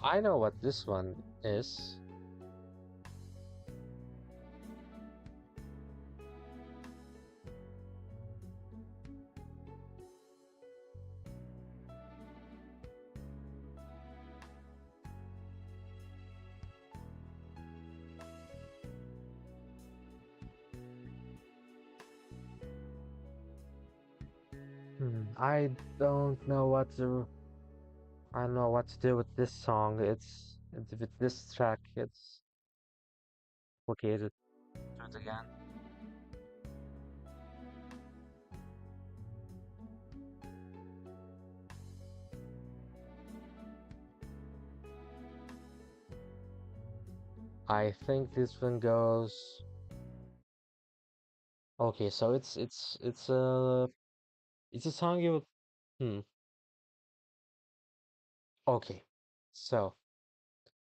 I know what this one is. I don't know what to I don't know what to do with this song. It's with this track. It's complicated. Do it again. I think this one goes. Okay, so it's a song you would. Hmm. Okay, so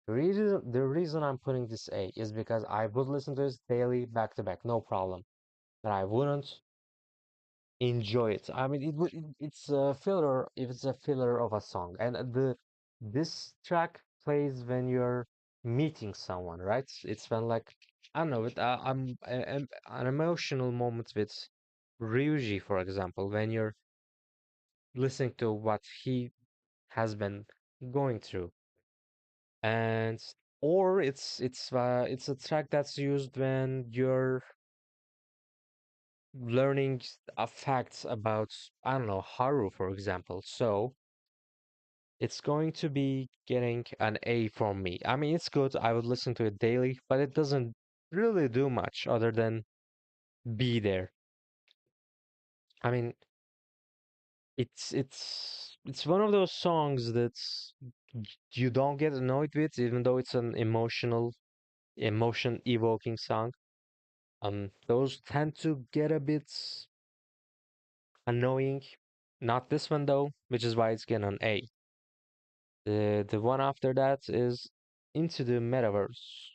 the reason I'm putting this A is because I would listen to this daily back to back, no problem. But I wouldn't enjoy it. I mean, it's a filler if it's a filler of a song, and this track plays when you're meeting someone, right? It's when like I don't know, an emotional moment with Ryuji, for example, when you're listening to what he has been going through, and or it's a track that's used when you're learning facts about I don't know Haru, for example. So it's going to be getting an A from me. I mean, it's good. I would listen to it daily, but it doesn't really do much other than be there. I mean, it's one of those songs that's you don't get annoyed with, even though it's an emotion evoking song. Those tend to get a bit annoying. Not this one though, which is why it's getting an A. The one after that is Into the Metaverse.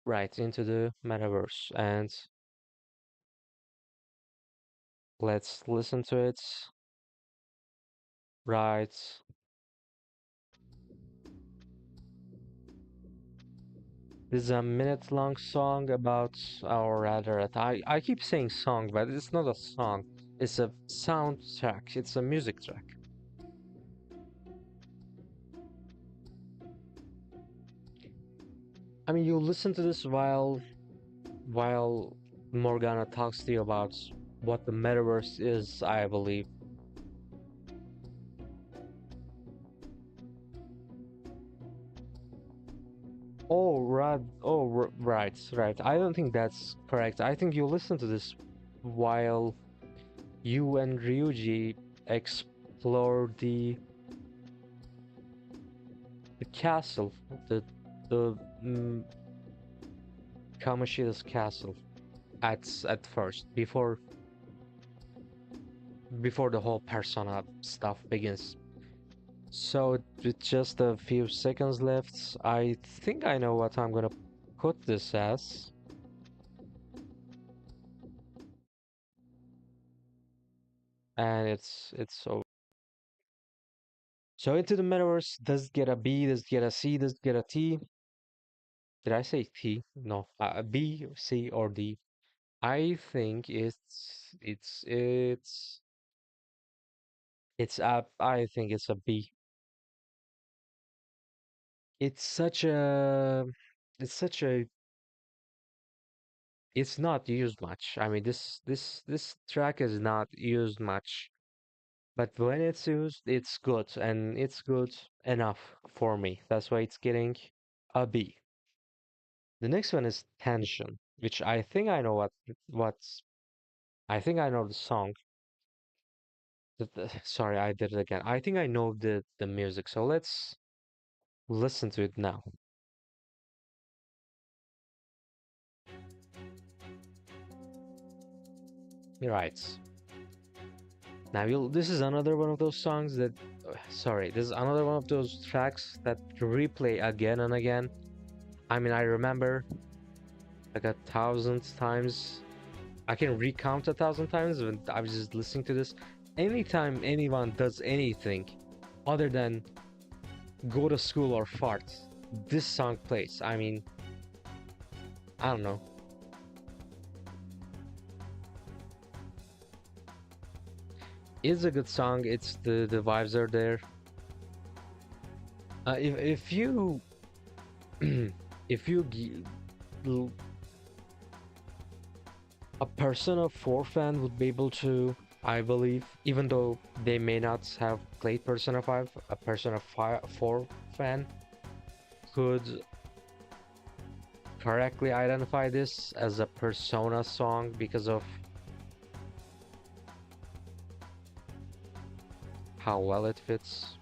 Right, Into the Metaverse. And let's listen to it. Right. This is a minute long song about, or rather, I keep saying song, but it's not a song. It's a soundtrack. It's a music track. I mean, you listen to this while Morgana talks to you about what the metaverse is, I believe. Oh, right. Oh, right, right. I don't think that's correct. I think you listen to this while you and Ryuji explore the castle, the Kamoshida's castle at first before the whole persona stuff begins. So with just a few seconds left, I think I know what I'm gonna put this as, and it's over. So Into the Metaverse does it get a B, does it get a C, does it get a T? Did I say T? No, a B, C, or D. I think it's a I think it's a B. It's such a it's such a it's not used much. I mean this track is not used much But when it's used, it's good, and it's good enough for me. That's why it's getting a B. The next one is Tension, which I think I know what's I think I know the song. Sorry, I did it again. I think I know the music, so let's listen to it now. Right. Now you'll this is another one of those songs that sorry, this is another one of those tracks that replay again and again. I mean, I remember like 1,000 times. I can recount 1,000 times when I was just listening to this. Anytime anyone does anything other than go to school or fart, this song plays. I mean, I don't know. It's a good song. It's the vibes are there. If you if you a Persona 4 fan would be able to, I believe, even though they may not have played Persona 5, a Persona 4 fan could correctly identify this as a Persona song because of how well it fits.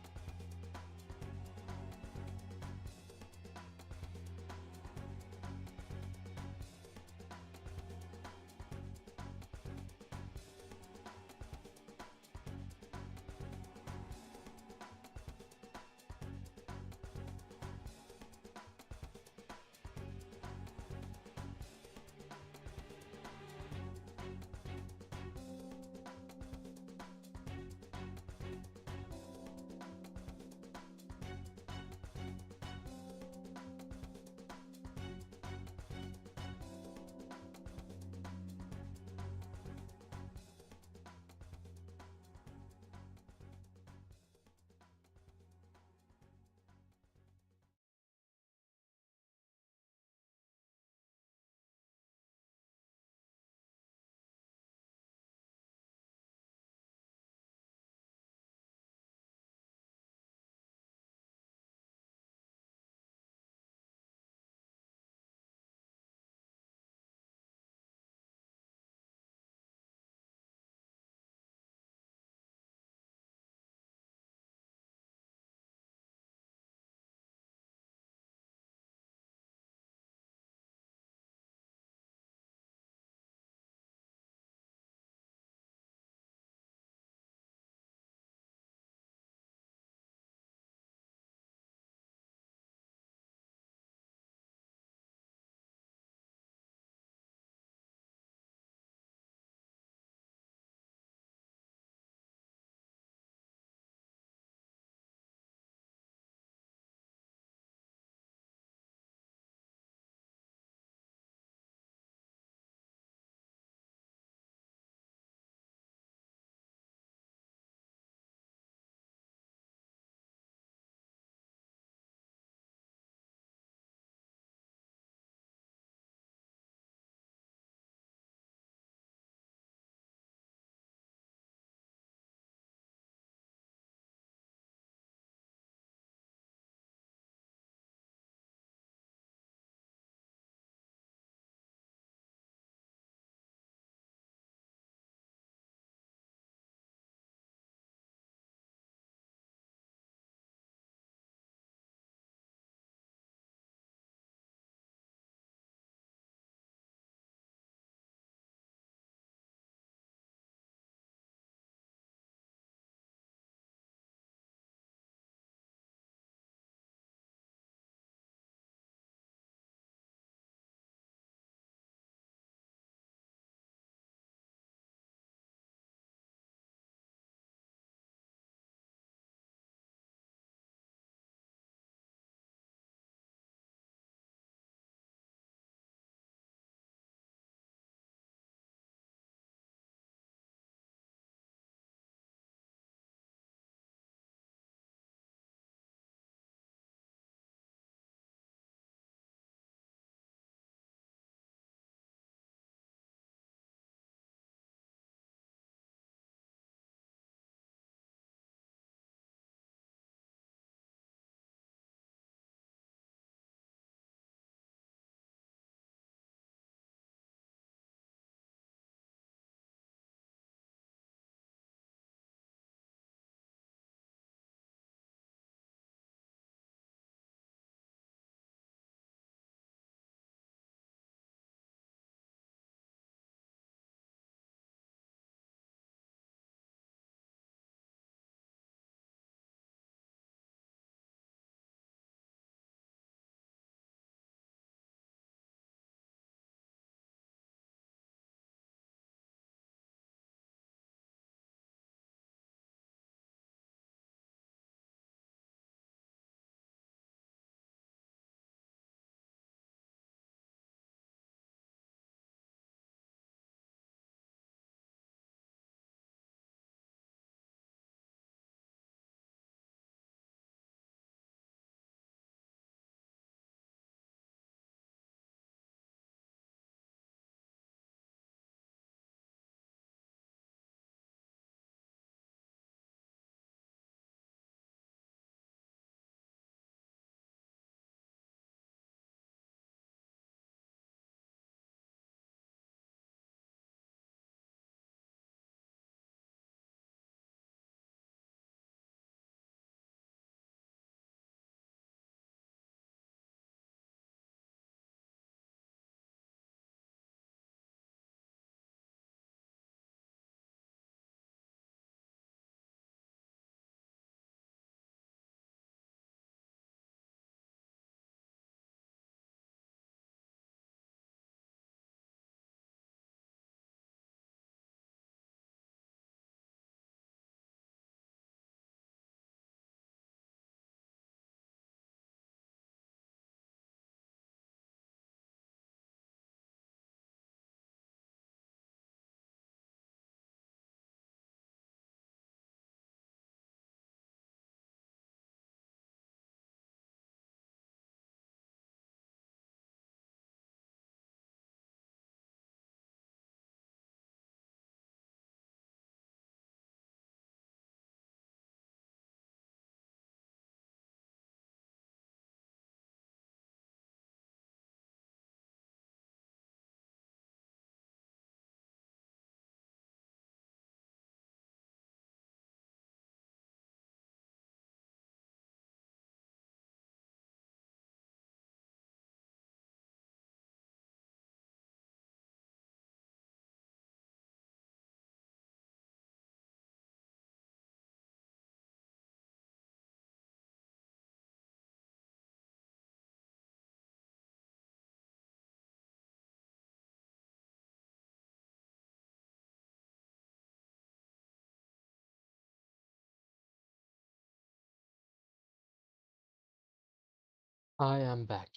I am back.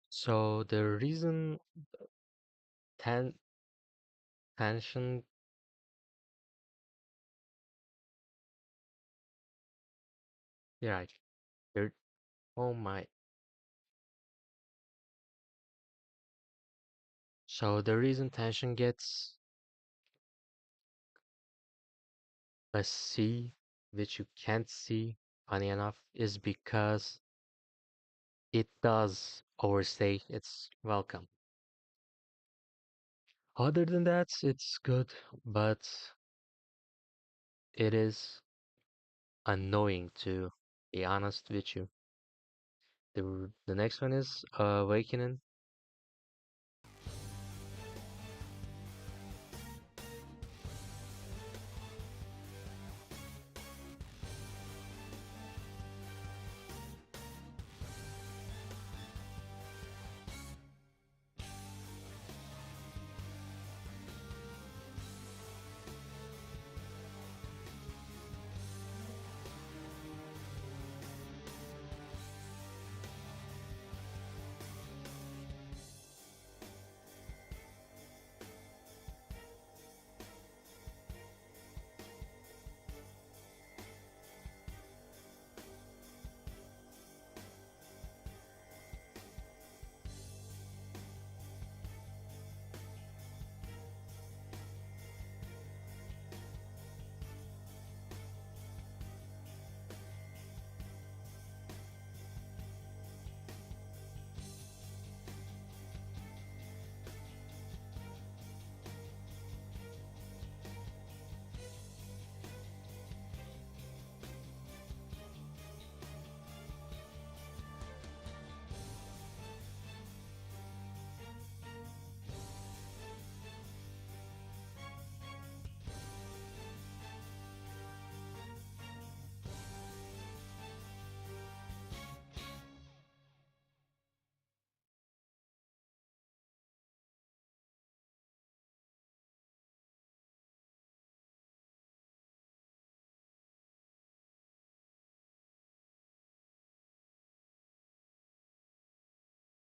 So the reason ten tension, yeah, there, oh my. So the reason tension gets a C, which you can't see, funny enough, is because it does overstay its welcome. Other than that, it's good, but it is annoying to be honest with you. The next one is Awakening.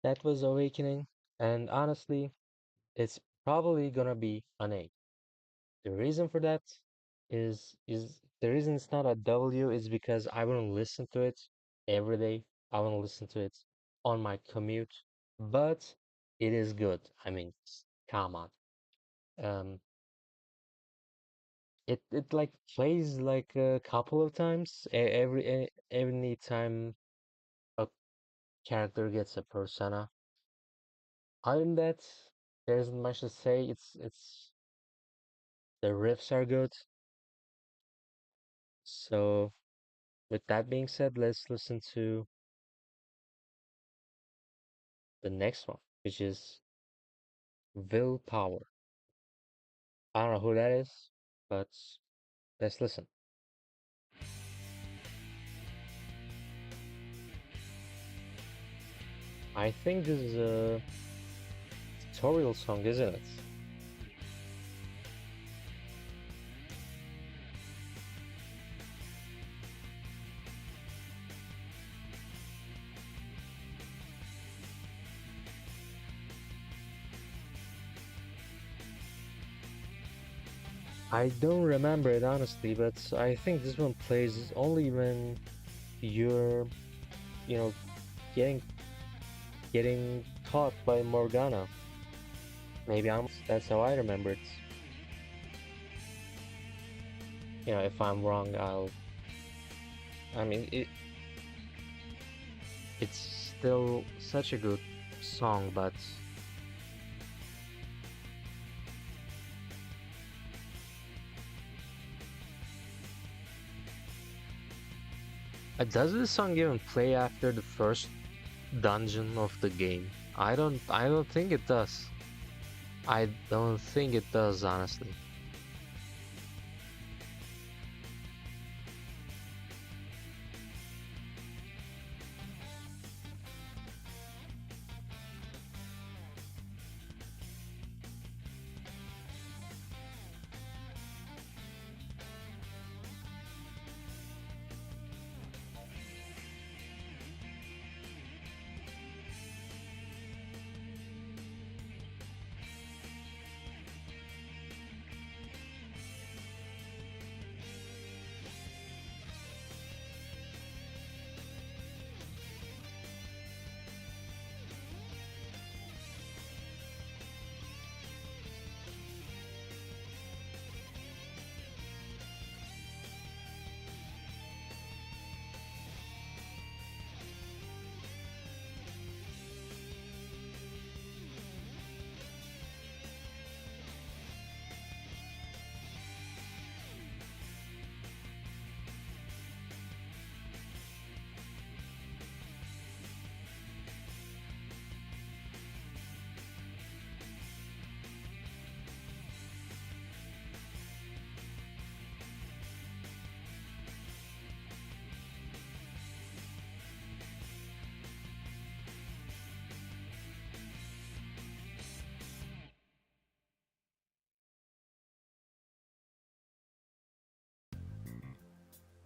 That was Awakening, and honestly, it's probably gonna be an A. The reason for that is the reason it's not a W is because I wouldn't listen to it every day. I wouldn't listen to it on my commute, but it is good. I mean, come on. Um, it like plays like a couple of times every time a character gets a persona. Other than that, there isn't much to say. It's the riffs are good. So with that being said, let's listen to the next one, which is Willpower. I don't know who that is, but let's listen. I think this is a tutorial song, isn't it? I don't remember it honestly, but I think this one plays only when you're, you know, getting getting caught by Morgana. Maybe that's how I remember it. If I'm wrong, I mean, it's still such a good song, but does this song even play after the first dungeon of the game? I don't think it does. I don't think it does, honestly.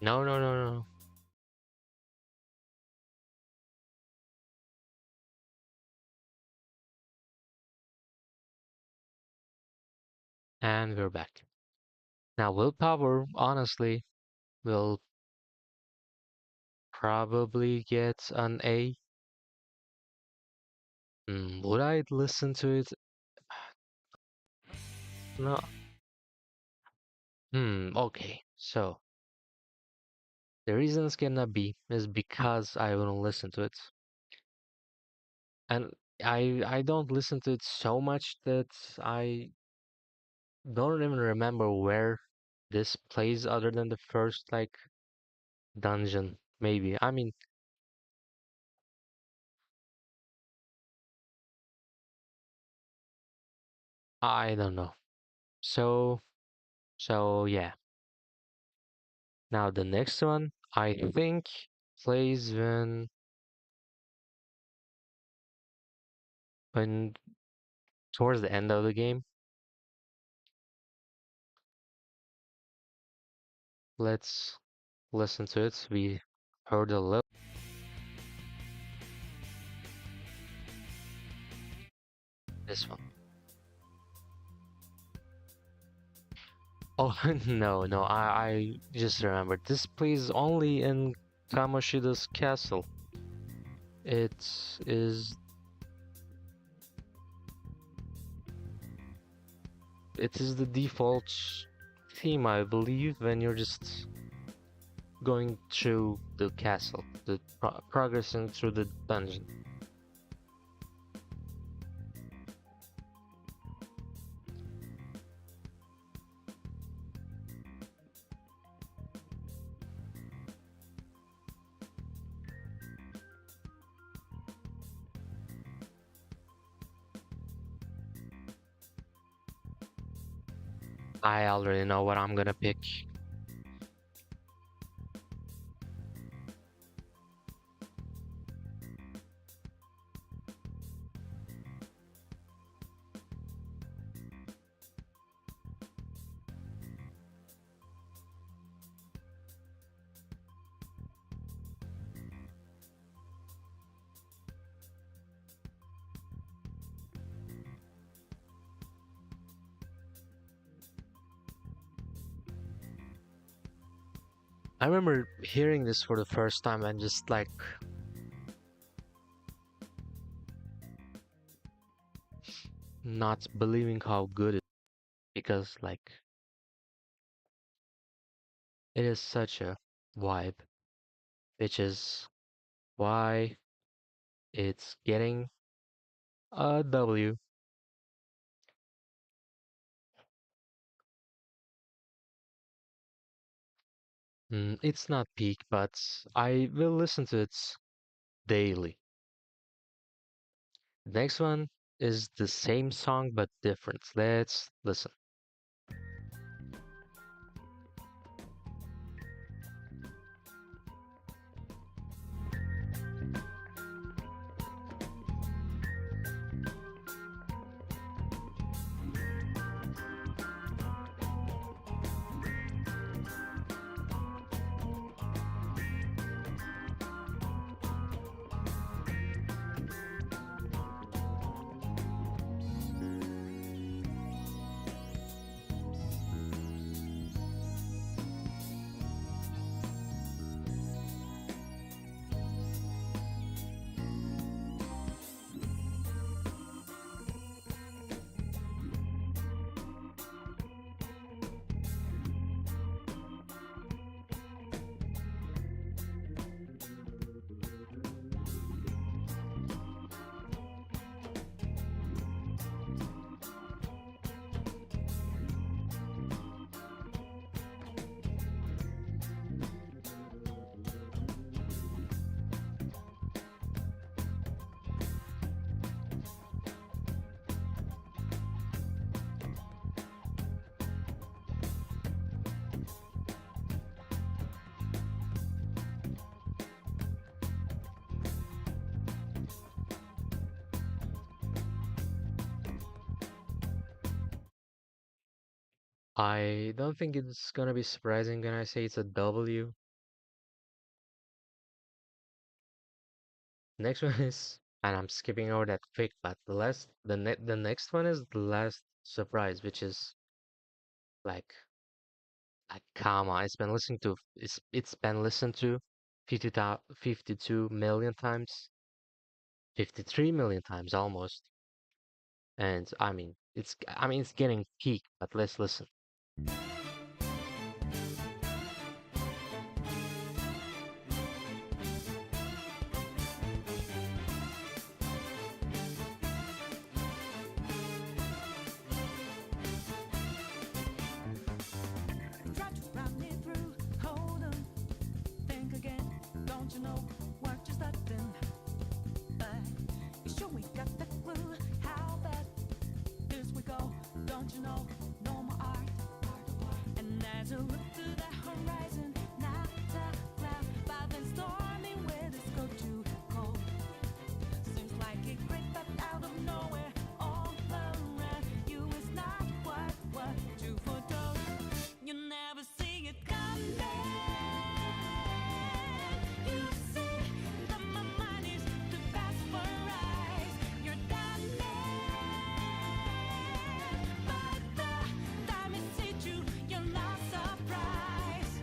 No, no, no, no. And we're back. Now, willpower, honestly, will probably get an A. Would I listen to it? No. Okay. So, the reason it's gonna be is because I wouldn't listen to it. And I don't listen to it so much that I don't even remember where this plays other than the first like dungeon, maybe. I mean, I don't know. So, so yeah. Now the next one, I think, plays when towards the end of the game. Let's listen to it. We heard a little this one. Oh no, no, I just remembered. This plays only in Kamoshida's castle. It is it is the default theme, I believe, when you're just going through the castle, the progressing through the dungeon. I already know what I'm gonna pick. I remember hearing this for the first time and just like not believing how good it is because like it is such a vibe, which is why it's getting a W. It's not peak, but I will listen to it daily. Next one is the same song but different. Let's listen. I don't think it's gonna be surprising when I say it's a W. Next one is, and I'm skipping over that quick, but the next one is the last surprise, which is like come on, it's been listened to 52 million times, 53 million times almost, and I mean it's getting peak, but let's listen. Try to run me through. Hold on, think again. Don't you know what you're starting? But you sure we got the clue how bad this we go. Don't you know? No more art. And as you look to the horizon, not a cloud, but then stormy weather's go too cold. Seems like it crept up out of nowhere, all around you. It's not what you foretold. You never see it coming. You see that my mind is too fast for eyes. You're done, but the time it hit you, you're not surprised.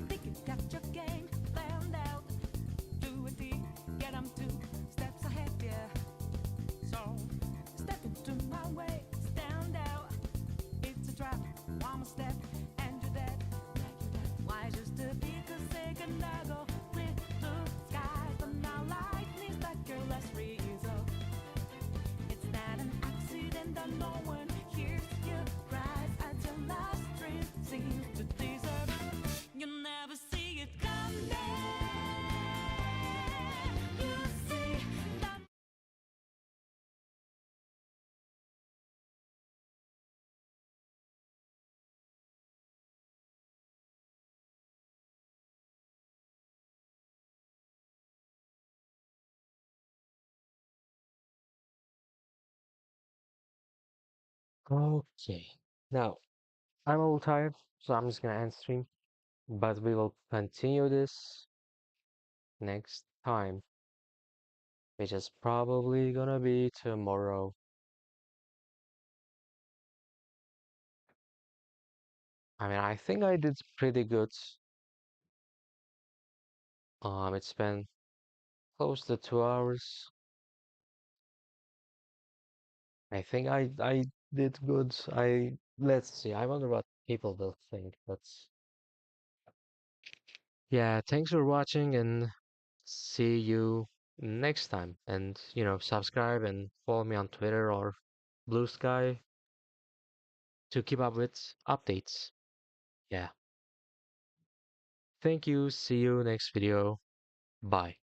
Think you got your game planned out. Do it deep, get 'em 2 steps ahead, yeah. So step into my way, stand out. It's a trap, one more step, and you're dead. Why just a bigger second ago with blue skies, but now lightning struck your last result. It's not an accident that no one hears your cries as your last dream seems to deserve. You never see it coming. You see that. Okay, now I'm a little tired, so I'm just gonna end stream, but we will continue this next time, which is probably gonna be tomorrow. I mean, I think I did pretty good. It's been close to 2 hours. I think I did good. Let's see. I wonder what people will think, but yeah, thanks for watching and see you next time. And subscribe and follow me on Twitter or Blue Sky to keep up with updates. Yeah. Thank you. See you next video. Bye.